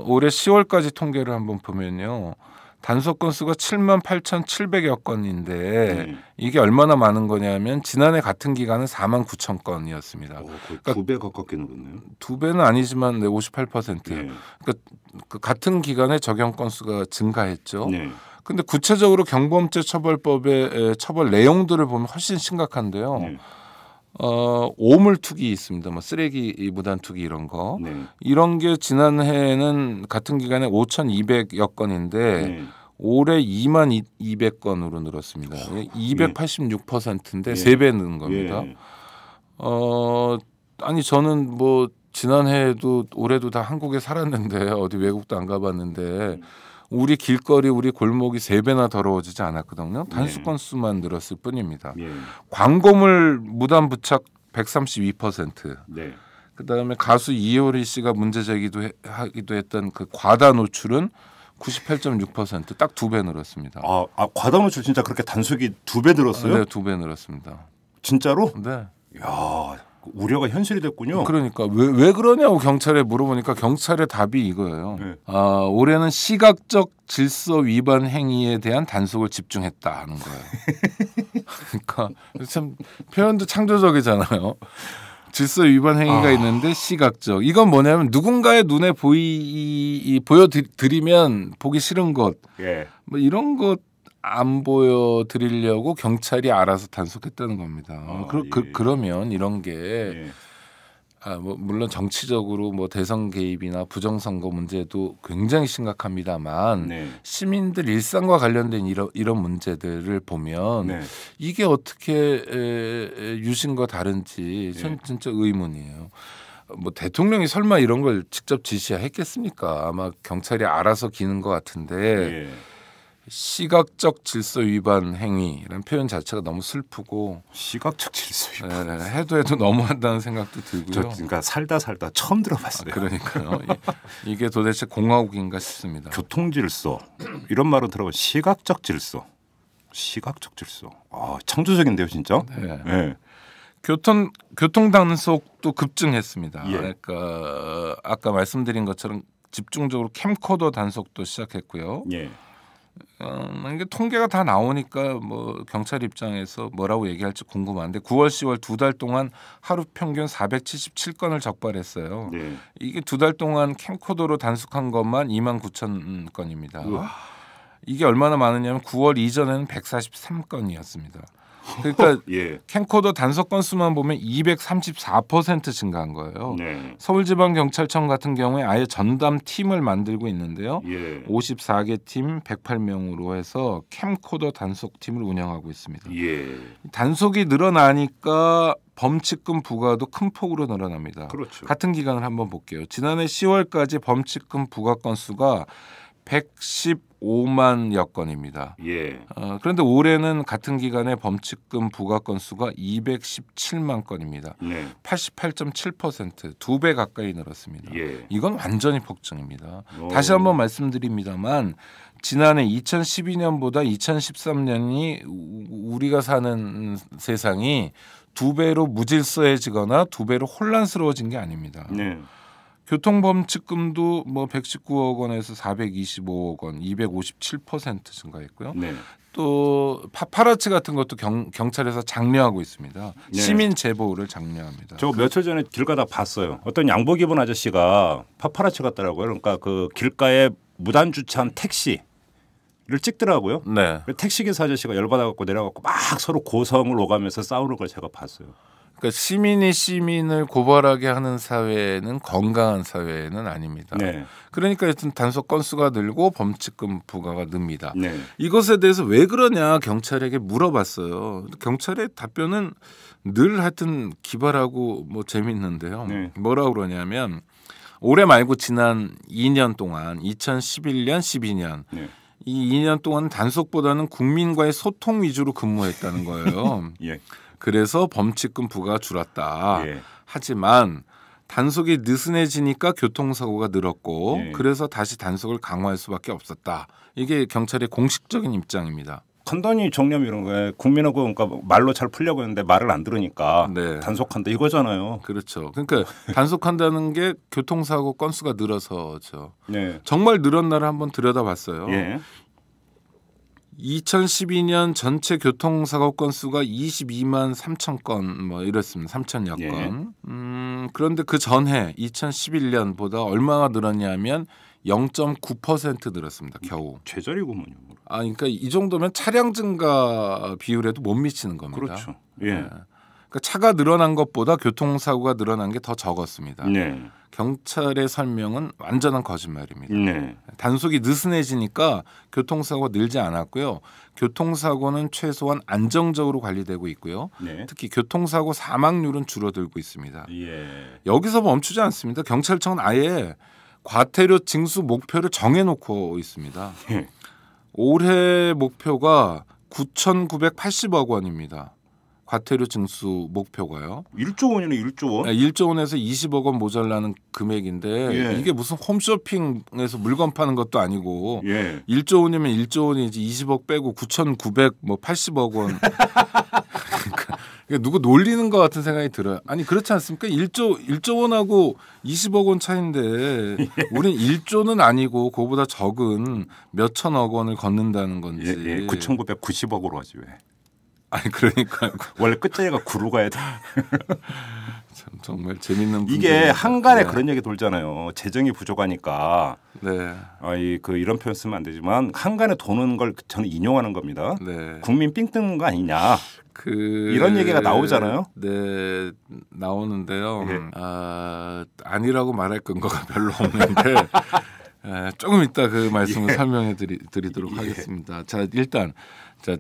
올해 10월까지 통계를 한번 보면요. 단속 건수가 78,700여 건인데 네. 이게 얼마나 많은 거냐면 지난해 같은 기간은 49,000건이었습니다. 그러니까 2배 가깝게 늘었네요. 2배는 아니지만 58%예요. 네. 그러니까 그 같은 기간에 적용 건수가 증가했죠. 네. 근데 구체적으로 경범죄 처벌법의 처벌 내용들을 보면 훨씬 심각한데요. 네. 오물투기 있습니다. 뭐 쓰레기 무단투기 이런 거. 네. 이런 게 지난해에는 같은 기간에 5,200여 건인데 네. 올해 22,200건으로 늘었습니다. 286%인데 예. 3배 는 겁니다. 예. 아니 저는 뭐 지난해에도 올해도 다 한국에 살았는데 어디 외국도 안 가봤는데 우리 길거리 우리 골목이 3배나 더러워지지 않았거든요. 단속 건수만 늘었을 뿐입니다. 예. 광고물 무단 부착 132%. 네. 그다음에 가수 이효리 씨가 문제 제기하기도 했던 그 과다 노출은 98.6%. 딱 2배 늘었습니다. 과다 노출 진짜 그렇게 단속이 2배 늘었어요? 네, 2배 늘었습니다. 진짜로? 네. 야, 우려가 현실이 됐군요. 그러니까 왜 그러냐고 경찰에 물어보니까 경찰의 답이 이거예요. 네. 올해는 시각적 질서 위반 행위에 대한 단속을 집중했다 하는 거예요. 그러니까 참 표현도 창조적이잖아요. 질서 위반 행위가 있는데 시각적. 이건 뭐냐면 누군가의 눈에 보여드리면 보기 싫은 것. 예. 뭐 이런 것 안 보여드리려고 경찰이 알아서 단속했다는 겁니다. 그러면 이런 게 뭐 물론 정치적으로 뭐 대선 개입이나 부정선거 문제도 굉장히 심각합니다만 네. 시민들 일상과 관련된 이런 문제들을 보면 네. 이게 어떻게 유신과 다른지 전 진짜 의문이에요. 뭐 대통령이 설마 이런 걸 직접 지시했겠습니까? 아마 경찰이 알아서 기는 것 같은데 예. 시각적 질서 위반 행위라는 표현 자체가 너무 슬프고 시각적 질서 위반. 해도 너무한다는 생각도 들고요. 그러니까 살다 처음 들어봤어요. 그러니까요. 이게 도대체 공화국인가 싶습니다. 교통 질서 이런 말은 들어본 시각적 질서. 창조적인데요, 진짜. 네. 네. 교통 단속도 급증했습니다. 예. 그러니까 아까 말씀드린 것처럼 집중적으로 캠코더 단속도 시작했고요. 예. 이게 통계가 다 나오니까 뭐 경찰 입장에서 뭐라고 얘기할지 궁금한데 9월, 10월 2달 동안 하루 평균 477건을 적발했어요. 네. 이게 2달 동안 캠코더로 단속한 것만 29,000건입니다. 이게 얼마나 많으냐면 9월 이전에는 143건이었습니다. 그러니까 예. 캠코더 단속 건수만 보면 234% 증가한 거예요. 네. 서울지방경찰청 같은 경우에 아예 전담 팀을 만들고 있는데요. 예. 54개 팀 108명으로 해서 캠코더 단속 팀을 운영하고 있습니다. 예. 단속이 늘어나니까 범칙금 부과도 큰 폭으로 늘어납니다. 그렇죠. 같은 기간을 한번 볼게요. 지난해 10월까지 범칙금 부과 건수가 115만여 건입니다. 예. 그런데 올해는 같은 기간에 범칙금 부과 건수가 217만 건입니다. 네. 88.7% 2배 가까이 늘었습니다. 예. 이건 완전히 폭증입니다. 다시 한번 말씀드립니다만 지난해 2012년보다 2013년이 우리가 사는 세상이 2배로 무질서해지거나 2배로 혼란스러워진 게 아닙니다. 네. 교통범칙금도 뭐 119억 원에서 425억 원, 257% 증가했고요. 네. 또 파파라치 같은 것도 경찰에서 장려하고 있습니다. 네. 시민 제보를 장려합니다. 저 며칠 전에 길 가다 봤어요. 어떤 양복 입은 아저씨가 파파라치 같더라고요. 그러니까 그 길가에 무단 주차한 택시를 찍더라고요. 네. 택시기사 아저씨가 열받아갖고 내려갖고 막 서로 고성을 오가면서 싸우는 걸 제가 봤어요. 그러니까 시민이 시민을 고발하게 하는 사회는 건강한 사회는 아닙니다. 네. 그러니까 하여튼 단속 건수가 늘고 범칙금 부과가 늡니다. 네. 이것에 대해서 왜 그러냐 경찰에게 물어봤어요. 경찰의 답변은 늘 하여튼 기발하고 뭐 재밌는데요. 네. 뭐라고 그러냐면 올해 말고 지난 2년 동안 2011년, 12년 네. 이 2년 동안 단속보다는 국민과의 소통 위주로 근무했다는 거예요. 예. 그래서 범칙금 부과가 줄었다. 예. 하지만 단속이 느슨해지니까 교통사고가 늘었고 예. 그래서 다시 단속을 강화할 수밖에 없었다. 이게 경찰의 공식적인 입장입니다. 간단히 정리하면 이런 거예요. 국민하고 그러니까 말로 잘 풀려고 했는데 말을 안 들으니까 네. 단속한다 이거잖아요. 그렇죠. 그러니까 단속한다는 게 교통사고 건수가 늘어서죠. 네. 정말 늘은 날을 한번 들여다봤어요. 예. 2012년 전체 교통사고 건수가 22만 3천 건 뭐 이렇습니다. 3천여 예. 건. 그런데 그 전해 2011년보다 얼마나 늘었냐면 0.9% 늘었습니다. 겨우. 제자리구먼요. 그러니까 이 정도면 차량 증가 비율에도 못 미치는 겁니다. 그렇죠. 예. 네. 그러니까 차가 늘어난 것보다 교통사고가 늘어난 게 더 적었습니다. 네. 경찰의 설명은 완전한 거짓말입니다. 네. 단속이 느슨해지니까 교통사고가 늘지 않았고요. 교통사고는 최소한 안정적으로 관리되고 있고요. 네. 특히 교통사고 사망률은 줄어들고 있습니다. 예. 여기서 멈추지 않습니다. 경찰청은 아예 과태료 징수 목표를 정해놓고 있습니다. 예. 올해 목표가 9,980억 원입니다. 과태료 징수 목표가요. 1조 원이네 1조 원. 1조 원에서 20억 원 모자라는 금액인데 예. 이게 무슨 홈쇼핑에서 물건 파는 것도 아니고 예. 1조 원이면 1조 원이지 20억 빼고 9,980억 원. 그러니까 누구 놀리는 것 같은 생각이 들어요. 아니 그렇지 않습니까? 1조 원하고 20억 원 차인데 우린 1조는 아니고 그거보다 적은 몇 천억 원을 걷는다는 건지. 예. 9,990억으로 하지 왜. 아니 그러니까 원래 끝자리가 9로 가야 돼. 참 정말 재밌는 이게 한간에 네. 그런 얘기 돌잖아요. 재정이 부족하니까. 네. 이런 표현 쓰면 안 되지만 한간에 도는 걸 저는 인용하는 겁니다. 네. 국민 삥 뜯는 거 아니냐. 이런 얘기가 나오잖아요. 네, 나오는데요. 예. 아니라고 말할 근거가 별로 없는데 조금 이따 그 말씀을 설명해 드리도록 하겠습니다. 자, 일단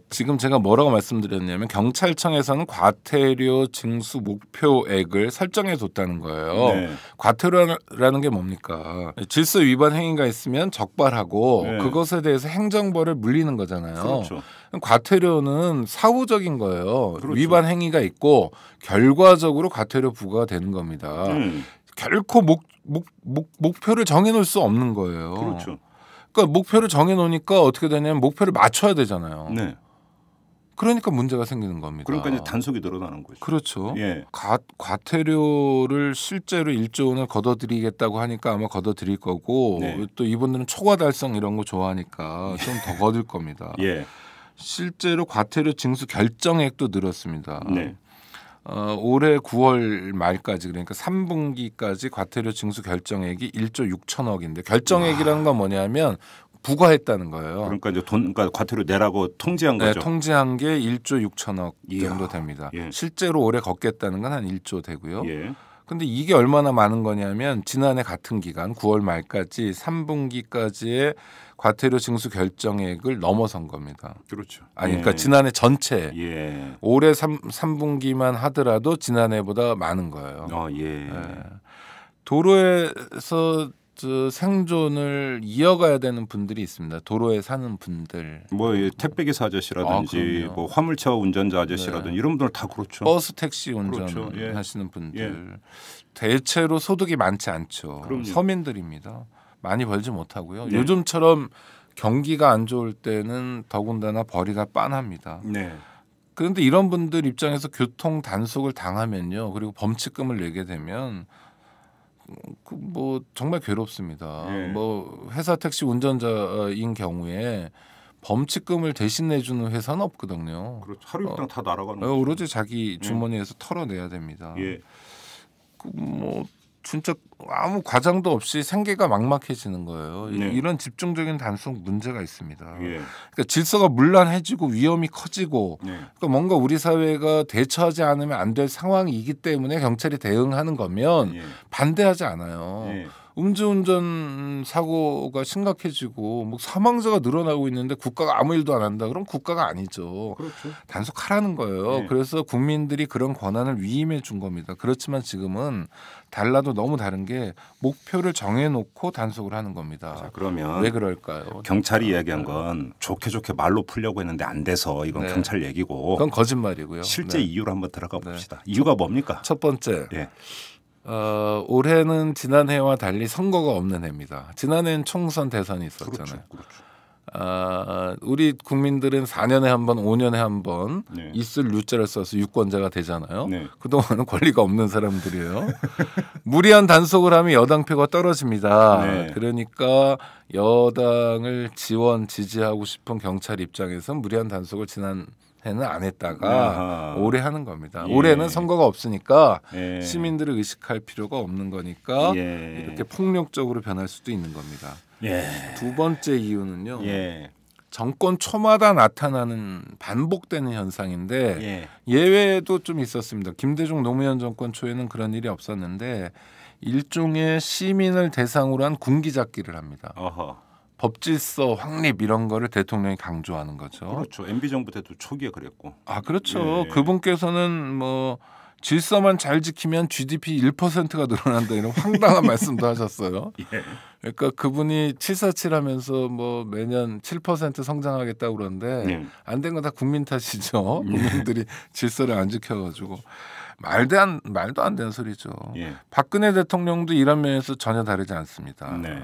지금 제가 뭐라고 말씀드렸냐면 경찰청에서는 과태료 징수 목표액을 설정해 뒀다는 거예요. 네. 과태료라는 게 뭡니까? 질서 위반 행위가 있으면 적발하고 네. 그것에 대해서 행정벌을 물리는 거잖아요. 그렇죠. 과태료는 사후적인 거예요. 그렇죠. 위반 행위가 있고 결과적으로 과태료 부과가 되는 겁니다. 결코 목표를 정해놓을 수 없는 거예요. 그렇죠. 그러니까 목표를 정해놓으니까 어떻게 되냐면 목표를 맞춰야 되잖아요. 네. 그러니까 문제가 생기는 겁니다. 그러니까 이제 단속이 늘어나는 거죠. 그렇죠. 예. 과태료를 실제로 1조 원을 걷어들이겠다고 하니까 아마 걷어들일 거고 네. 또 이분들은 초과 달성 이런 거 좋아하니까 좀 더 걷을 겁니다. 예. 실제로 과태료 징수 결정액도 늘었습니다. 네. 올해 9월 말까지 그러니까 3분기까지 과태료 징수 결정액이 1조 6천억인데 결정액이라는 건 뭐냐면 부과했다는 거예요. 그러니까 이제 그러니까 과태료 내라고 통지한 거죠. 네, 통지한 게 1조 6천억 이야. 정도 됩니다. 예. 실제로 올해 걷겠다는 건 한 1조 되고요. 예. 근데 이게 얼마나 많은 거냐면 지난해 같은 기간 9월 말까지 3분기까지의 과태료 징수 결정액을 넘어선 겁니다. 그렇죠. 그러니까 예. 지난해 전체 예. 올해 3분기만 하더라도 지난해보다 많은 거예요. 예. 도로에서 생존을 이어가야 되는 분들이 있습니다. 도로에 사는 분들. 뭐 택배기사 아저씨라든지 뭐 화물차 운전자 아저씨라든지 네. 이런 분들 다 그렇죠. 버스 택시 그렇죠. 운전하시는 분들. 예. 대체로 소득이 많지 않죠. 그럼요. 서민들입니다. 많이 벌지 못하고요. 네. 요즘처럼 경기가 안 좋을 때는 더군다나 벌이가 빤합니다. 네. 그런데 이런 분들 입장에서 교통 단속을 당하면요. 그리고 범칙금을 내게 되면 뭐 정말 괴롭습니다. 네. 뭐 회사 택시 운전자인 경우에 범칙금을 대신 내주는 회사는 없거든요. 그렇죠. 하루 일당 다 날아가는 거죠. 오로지 자기 주머니에서 털어내야 됩니다. 예. 뭐 진짜 아무 과장도 없이 생계가 막막해지는 거예요. 네. 이런 집중적인 단속 문제가 있습니다. 예. 그러니까 질서가 문란해지고 위험이 커지고 네. 그러니까 뭔가 우리 사회가 대처하지 않으면 안 될 상황이기 때문에 경찰이 대응하는 거면 예. 반대하지 않아요. 예. 음주운전 사고가 심각해지고 뭐 사망자가 늘어나고 있는데 국가가 아무 일도 안 한다. 그럼 국가가 아니죠. 그렇죠. 단속하라는 거예요. 네. 그래서 국민들이 그런 권한을 위임해 준 겁니다. 그렇지만 지금은 달라도 너무 다른 게 목표를 정해놓고 단속을 하는 겁니다. 자, 그러면 왜 그럴까요? 경찰이 이야기한 건 좋게 말로 풀려고 했는데 안 돼서 이건 네. 경찰 얘기고 그건 거짓말이고요. 실제 네. 이유로 한번 들어가 봅시다. 이유가 뭡니까? 첫 번째, 예. 올해는 지난해와 달리 선거가 없는 해입니다. 지난해는 총선 대선이 있었잖아요. 그렇죠. 우리 국민들은 4년에 한 번, 5년에 한 번 네. 있을 유자를 써서 유권자가 되잖아요. 네. 그동안은 권리가 없는 사람들이에요. 무리한 단속을 하면 여당표가 떨어집니다. 네. 그러니까 여당을 지원, 지지하고 싶은 경찰 입장에서 무리한 단속을 지난 해는 안 했다가 아하. 올해 하는 겁니다. 예. 올해는 선거가 없으니까 예. 시민들을 의식할 필요가 없는 거니까 예. 이렇게 폭력적으로 변할 수도 있는 겁니다. 예. 두 번째 이유는요. 예. 정권 초마다 나타나는 반복되는 현상인데 예. 예외도 좀 있었습니다. 김대중 노무현 정권 초에는 그런 일이 없었는데 일종의 시민을 대상으로 한 군기잡기를 합니다. 어허. 법질서 확립 이런 거를 대통령이 강조하는 거죠. 그렇죠. MB 정부 때도 초기에 그랬고. 아 그렇죠. 예. 그분께서는 뭐 질서만 잘 지키면 GDP 1%가 늘어난다 이런 황당한 말씀도 하셨어요. 예. 그러니까 그분이 747 하면서 뭐 매년 7% 성장하겠다고 그러는데 네. 안 된 건 다 국민 탓이죠. 국민들이 질서를 안 지켜가지고 말도 안 되는 소리죠. 예. 박근혜 대통령도 이런 면에서 전혀 다르지 않습니다. 네.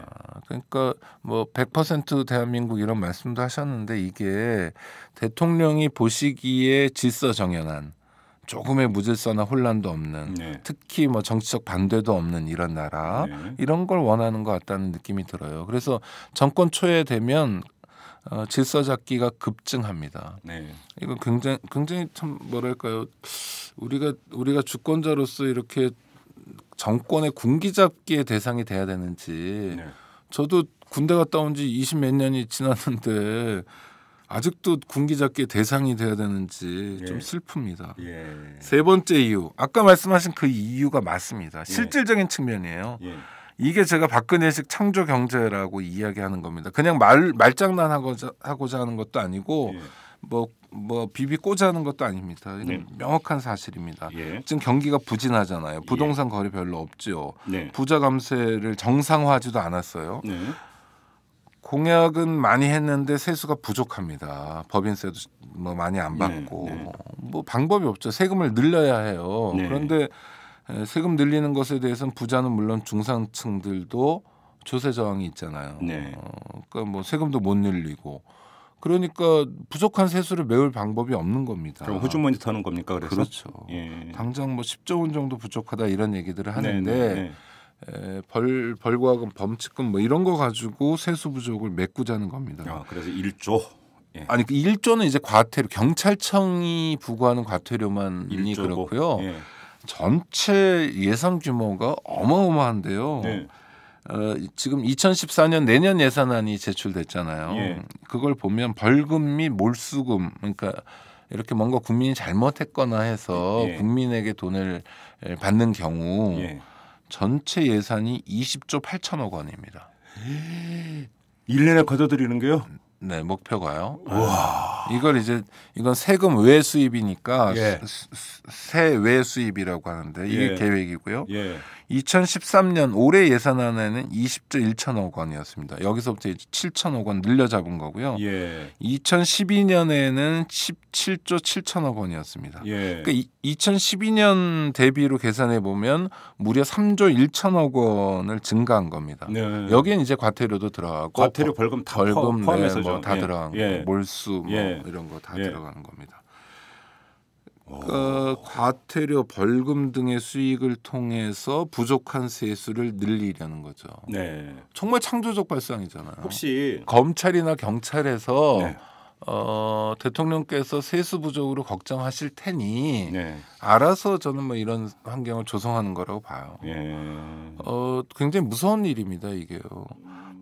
그러니까 뭐 100% 대한민국 이런 말씀도 하셨는데 이게 대통령이 보시기에 질서 정연한 조금의 무질서나 혼란도 없는 네. 특히 뭐 정치적 반대도 없는 이런 나라 네. 이런 걸 원하는 것 같다는 느낌이 들어요. 그래서 정권 초에 되면 질서 잡기가 급증합니다. 네. 이거 굉장히 참 뭐랄까요? 우리가 주권자로서 이렇게 정권의 군기잡기의 대상이 돼야 되는지 네. 저도 군대 갔다 온 지 20몇 년이 지났는데 아직도 군기잡기의 대상이 돼야 되는지 좀 예. 슬픕니다. 예. 세 번째 이유, 아까 말씀하신 그 이유가 맞습니다. 실질적인 측면이에요. 예. 이게 제가 박근혜식 창조 경제라고 이야기하는 겁니다. 그냥 말장난하고자 하는 것도 아니고 예. 뭐 비비 꽂아하는 것도 아닙니다. 이건 네. 명확한 사실입니다. 예. 지금 경기가 부진하잖아요. 부동산 거래 별로 없죠. 네. 부자 감세를 정상화하지도 않았어요. 네. 공약은 많이 했는데 세수가 부족합니다. 법인세도 뭐 많이 안 받고 네, 네. 뭐 방법이 없죠. 세금을 늘려야 해요. 네. 그런데 세금 늘리는 것에 대해서는 부자는 물론 중산층들도 조세 저항이 있잖아요. 네. 그러니까 뭐 세금도 못 늘리고 그러니까 부족한 세수를 메울 방법이 없는 겁니다. 그럼 호주머니 터는 겁니까? 그래서 그렇죠. 예. 당장 뭐 10조 원 정도 부족하다 이런 얘기들을 하는데 네, 네, 네. 벌과금, 범칙금 뭐 이런 거 가지고 세수 부족을 메꾸자는 겁니다. 아, 그래서 1조. 예. 아니 그 1조는 이제 과태료, 경찰청이 부과하는 과태료만이 1조고. 그렇고요. 예. 전체 예산 규모가 어마어마한데요. 네. 지금 2014년 내년 예산안이 제출됐잖아요. 예. 그걸 보면 벌금 및 몰수금, 그러니까 이렇게 뭔가 국민이 잘못했거나 해서 예. 국민에게 돈을 받는 경우 예. 전체 예산이 20조 8천억 원입니다. 1년에 걷어들이는 게요? 네, 목표가요. 이걸 이제 이건 세금 외 수입이니까 예. 세외 수입이라고 하는데 이게 예. 계획이고요. 예. 2013년 올해 예산안에는 20조 1천억 원이었습니다. 여기서부터 이제 7천억 원 늘려 잡은 거고요. 예. 2012년에는 17조 7천억 원이었습니다. 예. 그러니까 2012년 대비로 계산해 보면 무려 3조 1천억 원을 증가한 겁니다. 네. 여기엔 이제 과태료도 들어가고 과태료 벌금 다 벌금 포함해서 다 들어간 거, 몰수 뭐 예. 이런 거 다 예. 들어가는 겁니다. 그러니까 과태료, 벌금 등의 수익을 통해서 부족한 세수를 늘리려는 거죠. 네. 정말 창조적 발상이잖아요. 혹시 검찰이나 경찰에서 네. 대통령께서 세수 부족으로 걱정하실 테니 네. 알아서 저는 뭐 이런 환경을 조성하는 거라고 봐요. 예. 굉장히 무서운 일입니다, 이게요.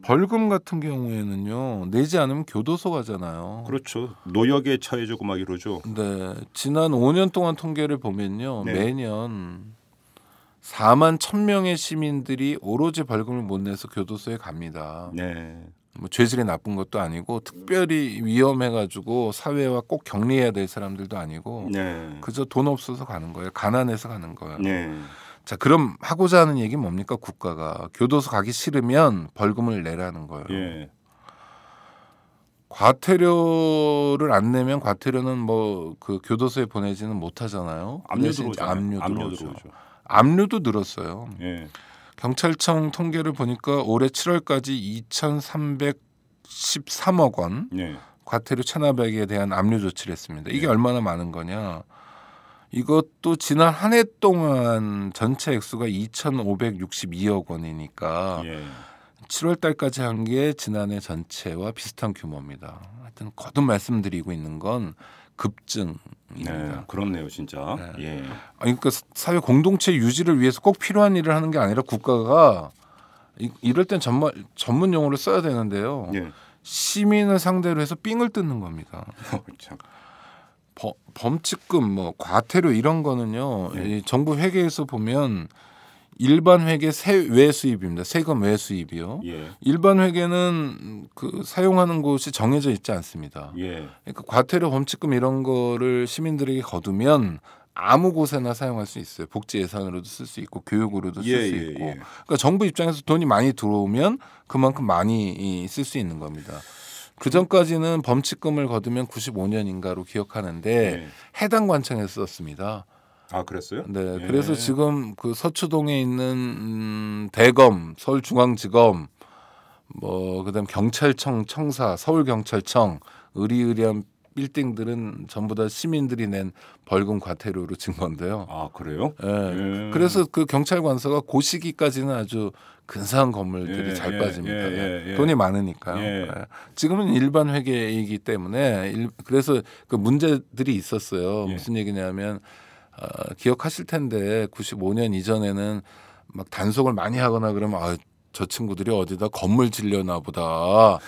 벌금 같은 경우에는요 내지 않으면 교도소 가잖아요. 그렇죠. 노역에 처해지고 막 이러죠. 네, 지난 5년 동안 통계를 보면요 네. 매년 4만 1,000명의 시민들이 오로지 벌금을 못 내서 교도소에 갑니다. 네. 뭐 죄질이 나쁜 것도 아니고 특별히 위험해가지고 사회와 꼭 격리해야 될 사람들도 아니고 네. 그저 돈 없어서 가는 거예요. 가난해서 가는 거예요. 네. 자, 그럼 하고자 하는 얘기는 뭡니까? 국가가 교도소 가기 싫으면 벌금을 내라는 거예요. 예. 과태료를 안 내면 과태료는 뭐 그 교도소에 보내지는 못하잖아요. 압류 대신 들어오죠. 압류 들어오죠. 압류도 늘었어요. 예. 경찰청 통계를 보니까 올해 7월까지 2,313억 원 네. 과태료 체납액에 대한 압류 조치를 했습니다. 이게 얼마나 많은 거냐? 이것도 지난 한 해 동안 전체 액수가 2,562억 원이니까 예. 7월 달까지 한 게 지난해 전체와 비슷한 규모입니다. 하여튼 거듭 말씀드리고 있는 건 급증입니다. 네. 그렇네요, 진짜. 네. 예. 그러니까 사회 공동체 유지를 위해서 꼭 필요한 일을 하는 게 아니라 국가가 이럴 땐 전문 용어를 써야 되는데요. 예. 시민을 상대로 해서 삥을 뜯는 겁니다. 참. 범칙금, 뭐 과태료 이런 거는요. 네. 이 정부 회계에서 보면 일반 회계 세외 수입입니다. 세금 외 수입이요. 예. 일반 회계는 그 사용하는 곳이 정해져 있지 않습니다. 예. 그러니까 과태료, 범칙금 이런 거를 시민들에게 거두면 아무 곳에나 사용할 수 있어요. 복지 예산으로도 쓸 수 있고 교육으로도 쓸 수 있고. 그러니까 정부 입장에서 돈이 많이 들어오면 그만큼 많이 쓸 수 있는 겁니다. 그 전까지는 범칙금을 거두면 95년인가로 기억하는데 예. 해당 관청에서 썼습니다. 아, 그랬어요? 네, 예. 그래서 지금 그 서초동에 있는 대검, 서울중앙지검, 뭐 그다음 경찰청, 청사, 서울경찰청, 의리의리한 빌딩들은 전부 다 시민들이 낸 벌금 과태료로 진 건데요. 아, 그래요? 예. 예. 그래서 그 경찰관서가 그 시기까지는 아주 근사한 건물들이 예, 잘 예, 빠집니다. 예. 돈이 많으니까요. 예. 예. 지금은 일반 회계이기 때문에 그래서 그 문제들이 있었어요. 예. 무슨 얘기냐면 기억하실 텐데 95년 이전에는 막 단속을 많이 하거나 그러면 저 친구들이 어디다 건물 질려나 보다.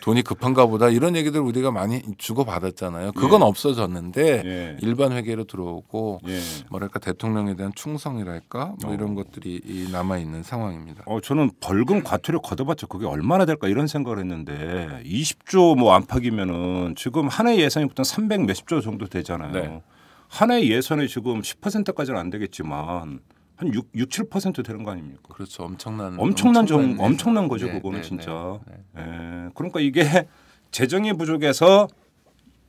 돈이 급한가 보다 이런 얘기들 우리가 많이 주고받았잖아요. 그건 예. 없어졌는데 예. 일반 회계로 들어오고 예. 뭐랄까 대통령에 대한 충성이랄까 뭐 이런 것들이 남아 있는 상황입니다. 저는 벌금 과태료 걷어봤자 그게 얼마나 될까 이런 생각을 했는데 20조 뭐 안팎이면은 지금 한 해 예산이 보통 300 몇십 조 정도 되잖아요. 네. 한 해 예산이 지금 10%까지는 안 되겠지만 한 7% 되는 거 아닙니까? 그렇죠. 엄청난 거죠. 네, 그거는 네, 진짜. 네, 예. 그러니까 이게 재정이 부족해서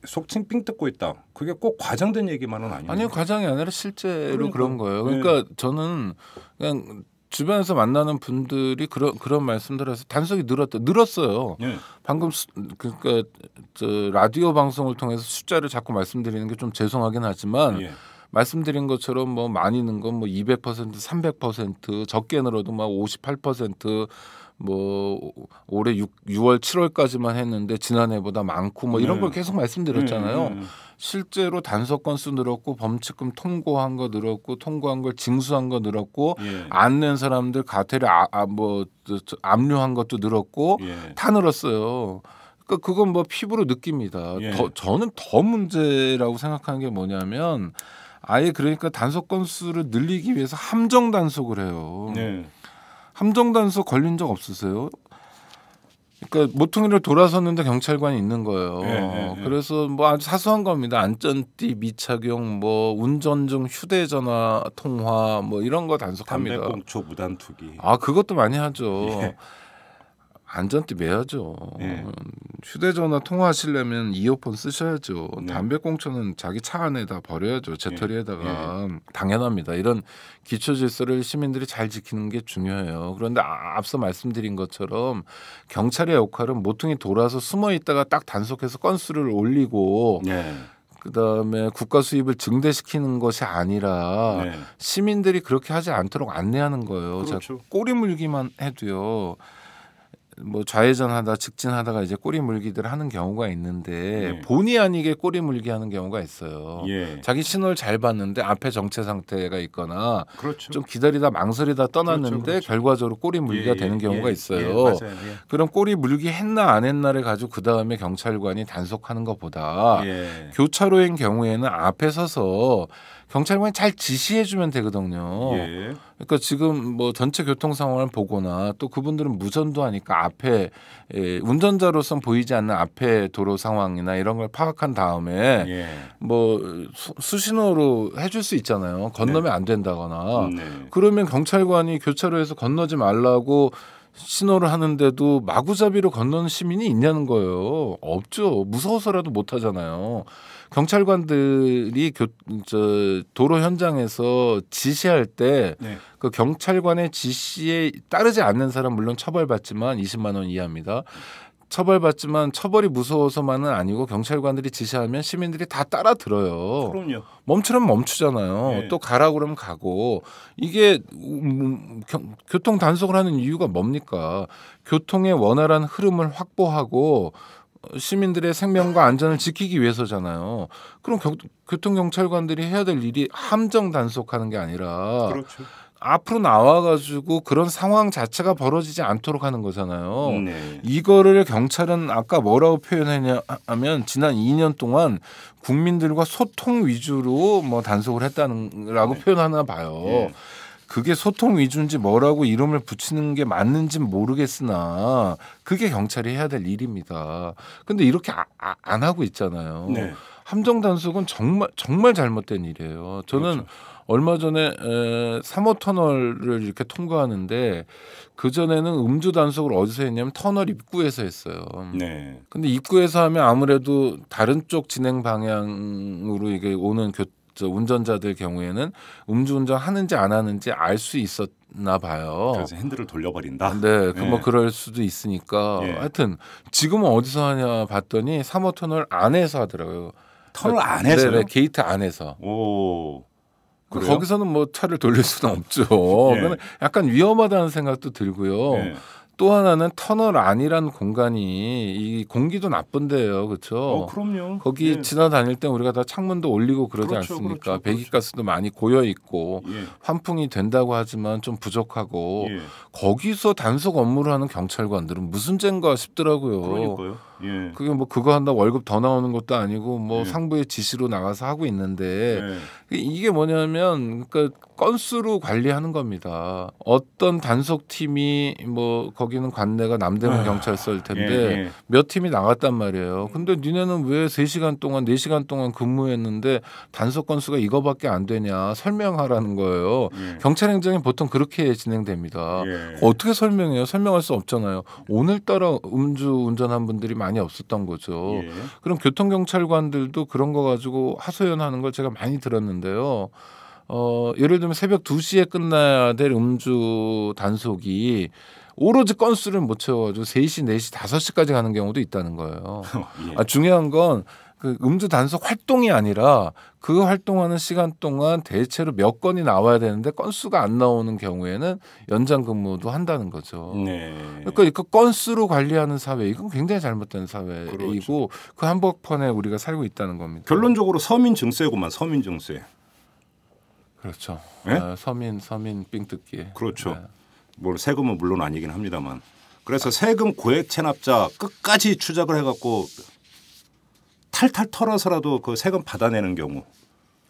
속칭 삥 뜯고 있다. 그게 꼭 과장된 얘기만은 아니에요. 아니요, 과장이 아니라 실제로 그러니까. 그런 거예요. 그러니까 저는 그냥 주변에서 만나는 분들이 그런 말씀들을 해서 단속이 늘었어요. 예. 방금 그러니까 라디오 방송을 통해서 숫자를 자꾸 말씀드리는 게 좀 죄송하긴 하지만 예. 말씀드린 것처럼 뭐 많이 는 건 뭐 200%, 300%, 적게 늘어도 막 58%, 뭐 올해 6월, 7월까지만 했는데 지난해보다 많고 뭐 이런 네. 걸 계속 말씀드렸잖아요. 네. 실제로 단속 건수 늘었고 범칙금 통고한 거 늘었고 통고한 걸 징수한 거 늘었고 예. 안 낸 사람들 과태료 압류한 것도 늘었고 예. 다 늘었어요. 그러니까 그건 뭐 피부로 느낍니다. 예. 저는 더 문제라고 생각하는 게 뭐냐면 아예 그러니까 단속 건수를 늘리기 위해서 함정 단속을 해요. 네. 함정 단속 걸린 적 없으세요? 그러니까 모퉁이를 돌아섰는데 경찰관이 있는 거예요. 그래서 뭐 아주 사소한 겁니다. 안전띠 미착용, 뭐 운전 중 휴대전화 통화, 뭐 이런 거 단속합니다. 담배꽁초 무단 투기. 아 그것도 많이 하죠. 안전띠 매야죠. 휴대전화 통화하시려면 이어폰 쓰셔야죠. 담배꽁초는 자기 차 안에다 버려야죠. 재떨이에다가. 당연합니다. 이런 기초질서를 시민들이 잘 지키는 게 중요해요. 그런데 앞서 말씀드린 것처럼 경찰의 역할은 모퉁이 돌아서 숨어 있다가 딱 단속해서 건수를 올리고 그다음에 국가 수입을 증대시키는 것이 아니라 시민들이 그렇게 하지 않도록 안내하는 거예요. 그렇죠. 자, 꼬리 물기만 해도요. 뭐 좌회전하다 직진하다가 이제 꼬리 물기들 하는 경우가 있는데 본의 아니게 꼬리 물기 하는 경우가 있어요. 자기 신호를 잘 봤는데 앞에 정체 상태가 있거나 좀 기다리다 망설이다 떠났는데 결과적으로 꼬리 물기가 되는 경우가 있어요. 그럼 꼬리 물기 했나 안 했나를 가지고 그 다음에 경찰관이 단속하는 것보다 교차로인 경우에는 앞에 서서 경찰관이 잘 지시해주면 되거든요. 그러니까 지금 뭐 전체 교통 상황을 보거나 또 그분들은 무전도 하니까 앞에 운전자로선 보이지 않는 앞에 도로 상황이나 이런 걸 파악한 다음에 뭐 수신호로 해줄 수 있잖아요. 건너면 안 된다거나 그러면 경찰관이 교차로에서 건너지 말라고 신호를 하는데도 마구잡이로 건너는 시민이 있냐는 거예요. 없죠. 무서워서라도 못 하잖아요. 경찰관들이 도로 현장에서 지시할 때 그 경찰관의 지시에 따르지 않는 사람 물론 처벌받지만 20만 원 이하입니다. 처벌받지만 처벌이 무서워서만은 아니고 경찰관들이 지시하면 시민들이 다 따라 들어요. 그럼요. 멈추려면 멈추잖아요. 또 가라고 그러면 가고. 이게 교통 단속을 하는 이유가 뭡니까? 교통의 원활한 흐름을 확보하고 시민들의 생명과 안전을 지키기 위해서잖아요. 그럼 교통경찰관들이 해야 될 일이 함정 단속하는 게 아니라 앞으로 나와가지고 그런 상황 자체가 벌어지지 않도록 하는 거잖아요. 이거를 경찰은 아까 뭐라고 표현했냐 하면 지난 2년 동안 국민들과 소통 위주로 뭐 단속을 했다는라고 표현하나 봐요. 그게 소통 위주인지 뭐라고 이름을 붙이는 게 맞는지는 모르겠으나 그게 경찰이 해야 될 일입니다. 근데 이렇게 안 하고 있잖아요. 함정 단속은 정말 잘못된 일이에요. 저는 얼마 전에 3호 터널을 이렇게 통과하는데 그 전에는 음주 단속을 어디서 했냐면 터널 입구에서 했어요. 근데 입구에서 하면 아무래도 다른 쪽 진행 방향으로 이게 오는 운전자들 경우에는 음주운전 하는지 안 하는지 알 수 있었나 봐요. 그래서 핸들을 돌려버린다. 뭐 그럴 수도 있으니까. 하여튼 지금은 어디서 하냐 봤더니 3호 터널 안에서 하더라고요. 터널 안에서요? 게이트 안에서. 그래요? 거기서는 뭐 차를 돌릴 수는 없죠. 그러면 약간 위험하다는 생각도 들고요. 또 하나는 터널 안이라는 공간이 이 공기도 나쁜데요, 그렇죠? 그럼요. 거기 지나다닐 때 우리가 다 창문도 올리고 그러지 않습니까? 배기가스도 많이 고여 있고 환풍이 된다고 하지만 좀 부족하고 거기서 단속 업무를 하는 경찰관들은 무슨 죄인가 싶더라고요. 그러니까요. 그게 뭐 그거 한다고 월급 더 나오는 것도 아니고 뭐 상부의 지시로 나가서 하고 있는데 이게 뭐냐면 그러니까 건수로 관리하는 겁니다. 어떤 단속팀이 뭐 거기는 관내가 남대문 경찰서일 텐데 몇 팀이 나갔단 말이에요. 근데 니네는 왜 3시간 동안 4시간 동안 근무했는데 단속 건수가 이거밖에 안 되냐 설명하라는 거예요. 경찰 행정이 보통 그렇게 진행됩니다. 어떻게 설명해요? 설명할 수 없잖아요. 오늘따라 음주 운전한 분들이 많이 없었던 거죠. 그럼 교통경찰관들도 그런 거 가지고 하소연하는 걸 제가 많이 들었는데요. 예를 들면 새벽 2시에 끝나야 될 음주 단속이 오로지 건수를 못 채워가지고 3시, 4시, 5시까지 가는 경우도 있다는 거예요. 중요한 건 그 음주 단속 활동이 아니라 그 활동하는 시간 동안 대체로 몇 건이 나와야 되는데 건수가 안 나오는 경우에는 연장 근무도 한다는 거죠. 그러니까 그 건수로 관리하는 사회 이건 굉장히 잘못된 사회이고 그 한복판에 우리가 살고 있다는 겁니다. 결론적으로 서민 증세구만 서민 증세. 그렇죠. 서민 삥뜯기. 그렇죠. 뭐 세금은 물론 아니긴 합니다만. 그래서 세금 고액 체납자 끝까지 추적을 해갖고 탈탈 털어서라도 그 세금 받아내는 경우.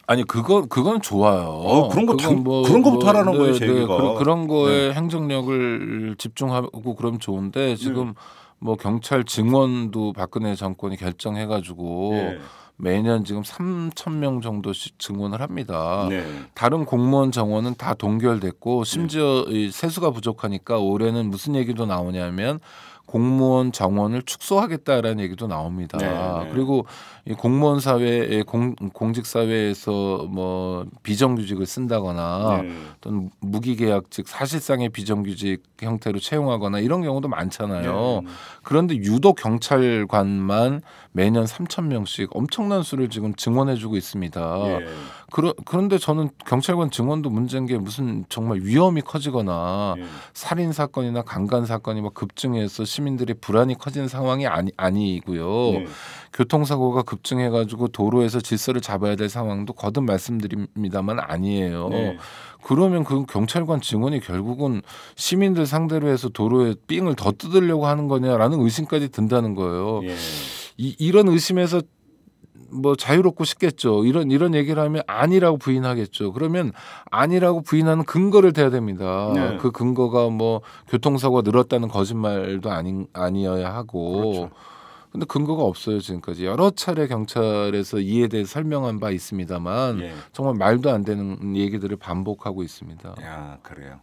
아니 그건 좋아요. 그런 거 그런 거부터 하라는 거예요, 제가. 그런 거에 행정력을 집중하고 그러면 좋은데 지금 뭐 경찰 증원도 박근혜 정권이 결정해가지고 네. 매년 지금 3,000명 정도씩 증원을 합니다. 네. 다른 공무원 정원은 다 동결됐고 심지어 이 세수가 부족하니까 올해는 무슨 얘기도 나오냐면 공무원 정원을 축소하겠다라는 얘기도 나옵니다. 네. 그리고 이 공무원 사회에 공직 사회에서 뭐 비정규직을 쓴다거나 또는 무기계약직 사실상의 비정규직 형태로 채용하거나 이런 경우도 많잖아요. 그런데 유독 경찰관만 매년 3,000명씩 엄청난 수를 지금 증원해주고 있습니다. 그런데 저는 경찰관 증원도 문제인 게 무슨 정말 위험이 커지거나 살인 사건이나 강간 사건이 막 급증해서 시민들의 불안이 커지는 상황이 아니고요. 교통사고가 급증해가지고 도로에서 질서를 잡아야 될 상황도 거듭 말씀드립니다만 아니에요. 그러면 그 경찰관 증원이 결국은 시민들 상대로 해서 도로에 삥을 더 뜯으려고 하는 거냐라는 의심까지 든다는 거예요. 이런 의심에서 뭐 자유롭고 싶겠죠. 이런 얘기를 하면 아니라고 부인하겠죠. 그러면 아니라고 부인하는 근거를 대야 됩니다. 그 근거가 뭐 교통사고가 늘었다는 거짓말도 아니어야 하고. 그렇죠. 근데 근거가 없어요. 지금까지 여러 차례 경찰에서 이에 대해 설명한 바 있습니다만 정말 말도 안 되는 얘기들을 반복하고 있습니다. 야, 그래요.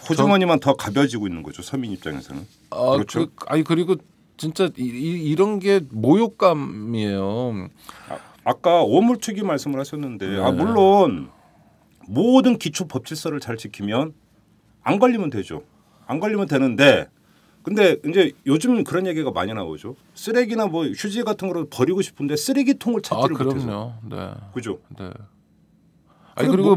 호주머니만 더 가벼워지고 있는 거죠. 서민 입장에서는. 그렇죠. 그리고 진짜 이런 게 모욕감이에요. 아까 오물투기 말씀을 하셨는데 물론 모든 기초 법질서를 잘 지키면 안 걸리면 되죠. 안 걸리면 되는데 근데 이제 요즘 그런 얘기가 많이 나오죠. 쓰레기나 뭐 휴지 같은 거를 버리고 싶은데 쓰레기통을 찾지를 못해서. 네. 그죠? 네. 그리고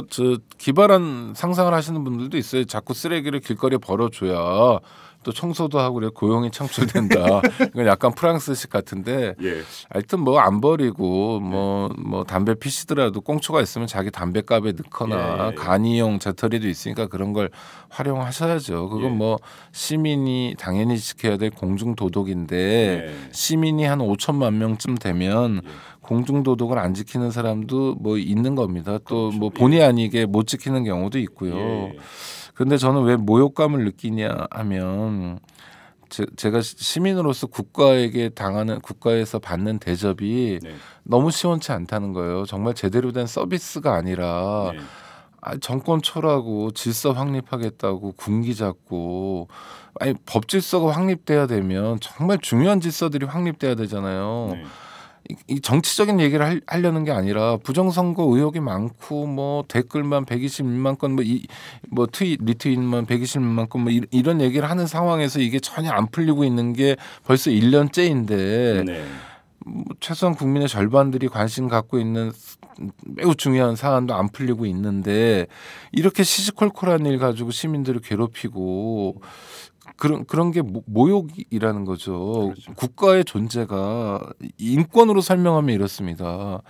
저 기발한 상상을 하시는 분들도 있어요. 자꾸 쓰레기를 길거리에 버려줘야 또 청소도 하고 그래 고용이 창출된다. 이건 약간 프랑스식 같은데 하여튼 뭐 안 버리고 뭐 담배 피시더라도 꽁초가 있으면 자기 담배갑에 넣거나 간이용 재터리도 있으니까 그런 걸 활용하셔야죠. 그건 뭐 시민이 당연히 지켜야 될 공중도덕인데 시민이 한 5천만 명쯤 되면 공중도덕을 안 지키는 사람도 뭐 있는 겁니다. 또 뭐 본의 아니게 못 지키는 경우도 있고요. 그런데 저는 왜 모욕감을 느끼냐 하면 제가 시민으로서 국가에서 받는 대접이 너무 시원치 않다는 거예요. 정말 제대로 된 서비스가 아니라 정권 초라고 질서 확립하겠다고 군기 잡고 법 질서가 확립돼야 되면 정말 중요한 질서들이 확립돼야 되잖아요. 이 정치적인 얘기를 하려는 게 아니라 부정선거 의혹이 많고 뭐 댓글만 121만 건 뭐 리트윗만 121만 건 뭐 이런 얘기를 하는 상황에서 이게 전혀 안 풀리고 있는 게 벌써 1년째인데 최소한 국민의 절반들이 관심 갖고 있는 매우 중요한 사안도 안 풀리고 있는데 이렇게 시시콜콜한 일 가지고 시민들을 괴롭히고 그런 게 모욕이라는 거죠. 그렇죠. 국가의 존재가 인권으로 설명하면 이렇습니다.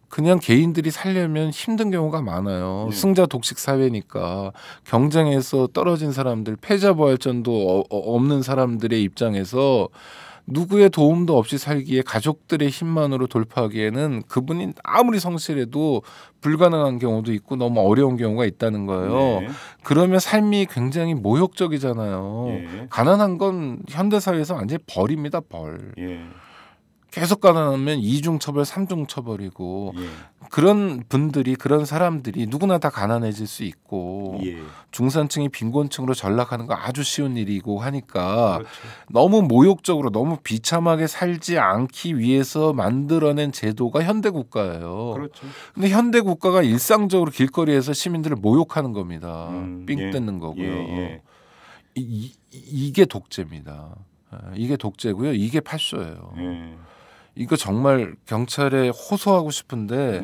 그냥 개인들이 살려면 힘든 경우가 많아요. 승자 독식 사회니까 경쟁에서 떨어진 사람들, 패자부활전도 없는 사람들의 입장에서 누구의 도움도 없이 살기에 가족들의 힘만으로 돌파하기에는 그분이 아무리 성실해도 불가능한 경우도 있고 너무 어려운 경우가 있다는 거예요. 그러면 삶이 굉장히 모욕적이잖아요. 가난한 건 현대사회에서 완전히 벌입니다. 벌. 계속 가난하면 이중처벌, 삼중처벌이고 그런 분들이 그런 사람들이 누구나 다 가난해질 수 있고 중산층이 빈곤층으로 전락하는 거 아주 쉬운 일이고 하니까 너무 모욕적으로 너무 비참하게 살지 않기 위해서 만들어낸 제도가 현대국가예요. 그런데 현대국가가 일상적으로 길거리에서 시민들을 모욕하는 겁니다. 삥 뜯는 거고요. 이게 독재입니다. 이게 독재고요. 이게 팔소예요. 이거 정말 경찰에 호소하고 싶은데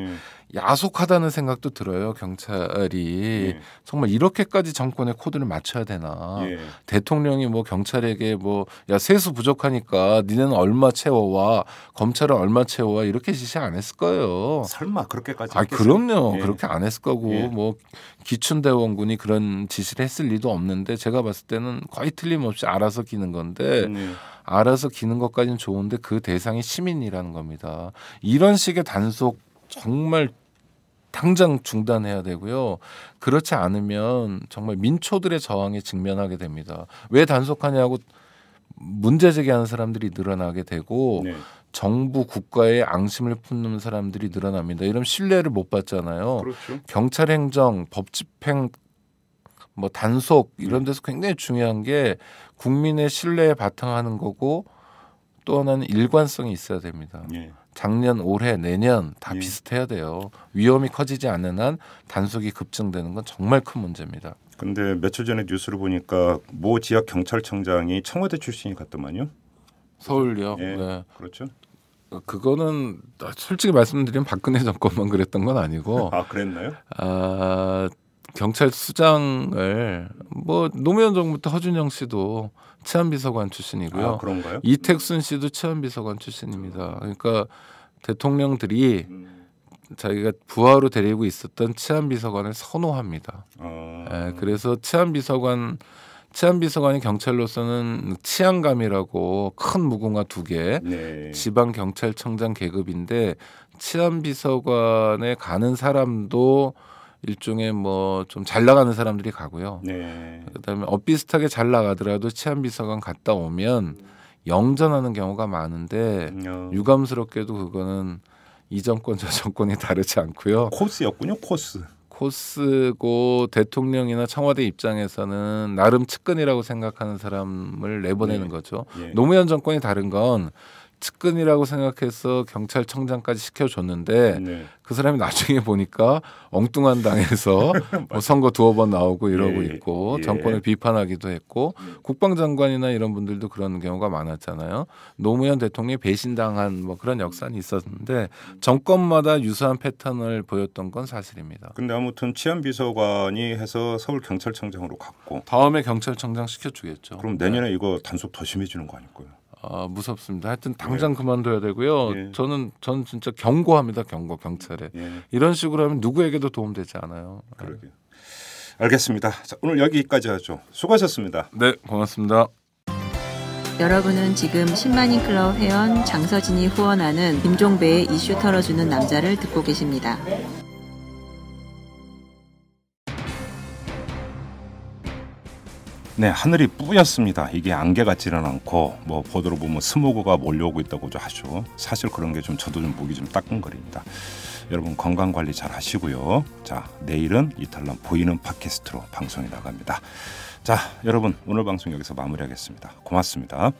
야속하다는 생각도 들어요. 경찰이 정말 이렇게까지 정권의 코드를 맞춰야 되나. 대통령이 뭐 경찰에게 뭐 야 세수 부족하니까 니네는 얼마 채워와 검찰은 얼마 채워와 이렇게 지시 안 했을 거예요. 설마 그렇게까지 그럼요. 그렇게 안 했을 거고 뭐 기춘대원군이 그런 지시를 했을 리도 없는데 제가 봤을 때는 거의 틀림없이 알아서 기는 건데 알아서 기는 것까지는 좋은데 그 대상이 시민이라는 겁니다. 이런 식의 단속 정말 당장 중단해야 되고요. 그렇지 않으면 정말 민초들의 저항에 직면하게 됩니다. 왜 단속하냐고 문제 제기하는 사람들이 늘어나게 되고 네. 정부 국가의 앙심을 품는 사람들이 늘어납니다. 이런 신뢰를 못 받잖아요. 그렇죠. 경찰 행정, 법 집행, 뭐 단속 이런 데서 굉장히 중요한 게 국민의 신뢰에 바탕하는 거고 또 하나는 일관성이 있어야 됩니다. 예. 작년, 올해, 내년 다 예. 비슷해야 돼요. 위험이 커지지 않는 한 단속이 급증되는 건 정말 큰 문제입니다. 근데 며칠 전에 뉴스를 보니까 모 지역 경찰청장이 청와대 출신이 같더만요. 서울요. 예. 네. 그렇죠. 그거는 솔직히 말씀드리면 박근혜 정권만 그랬던 건 아니고 아, 그랬나요? 경찰 수장을 뭐 노무현 정부부터 허준영 씨도 치안비서관 출신이고요. 아, 그런가요? 이택순 씨도 치안비서관 출신입니다. 그러니까 대통령들이 자기가 부하로 데리고 있었던 치안비서관을 선호합니다. 그래서 치안비서관이 경찰로서는 치안감이라고 큰 무궁화 2개, 네. 지방 경찰청장 계급인데 치안비서관에 가는 사람도 일종의 뭐 좀 잘 나가는 사람들이 가고요. 네. 그다음에 엇비슷하게 잘 나가더라도 치안비서관 갔다 오면 영전하는 경우가 많은데 유감스럽게도 그거는 이 정권 저 정권이 다르지 않고요. 코스였군요. 코스고 대통령이나 청와대 입장에서는 나름 측근이라고 생각하는 사람을 내보내는 거죠. 예. 노무현 정권이 다른 건 측근이라고 생각해서 경찰청장까지 시켜줬는데 네. 그 사람이 나중에 보니까 엉뚱한 당에서 뭐 선거 2번 나오고 이러고 예. 있고 예. 정권을 비판하기도 했고 국방장관이나 이런 분들도 그런 경우가 많았잖아요. 노무현 대통령이 배신당한 뭐 그런 역사는 있었는데 정권마다 유사한 패턴을 보였던 건 사실입니다. 근데 아무튼 치안비서관이 해서 서울경찰청장으로 갔고 다음에 경찰청장 시켜주겠죠. 그럼 내년에 이거 단속 더 심해지는 거 아닐까요? 무섭습니다. 하여튼 당장 그만둬야 되고요. 예. 저는 진짜 경고합니다. 경찰에. 예. 이런 식으로 하면 누구에게도 도움되지 않아요. 그러게요. 알겠습니다. 자, 오늘 여기까지 하죠. 수고하셨습니다. 네, 고맙습니다. 여러분은 지금 10만인 클럽 회원 장서진이 후원하는 김종배의 이슈 털어주는 남자를 듣고 계십니다. 네, 하늘이 뿌였습니다. 이게 안개 같지는 않고 뭐 보도로 보면 스모그가 몰려오고 있다고 하죠. 사실 그런 게 좀 저도 좀 목이 좀 따끔거립니다. 여러분 건강 관리 잘 하시고요. 자, 내일은 이탈남 보이는 팟캐스트로 방송이 나갑니다. 자, 여러분 오늘 방송 여기서 마무리하겠습니다. 고맙습니다.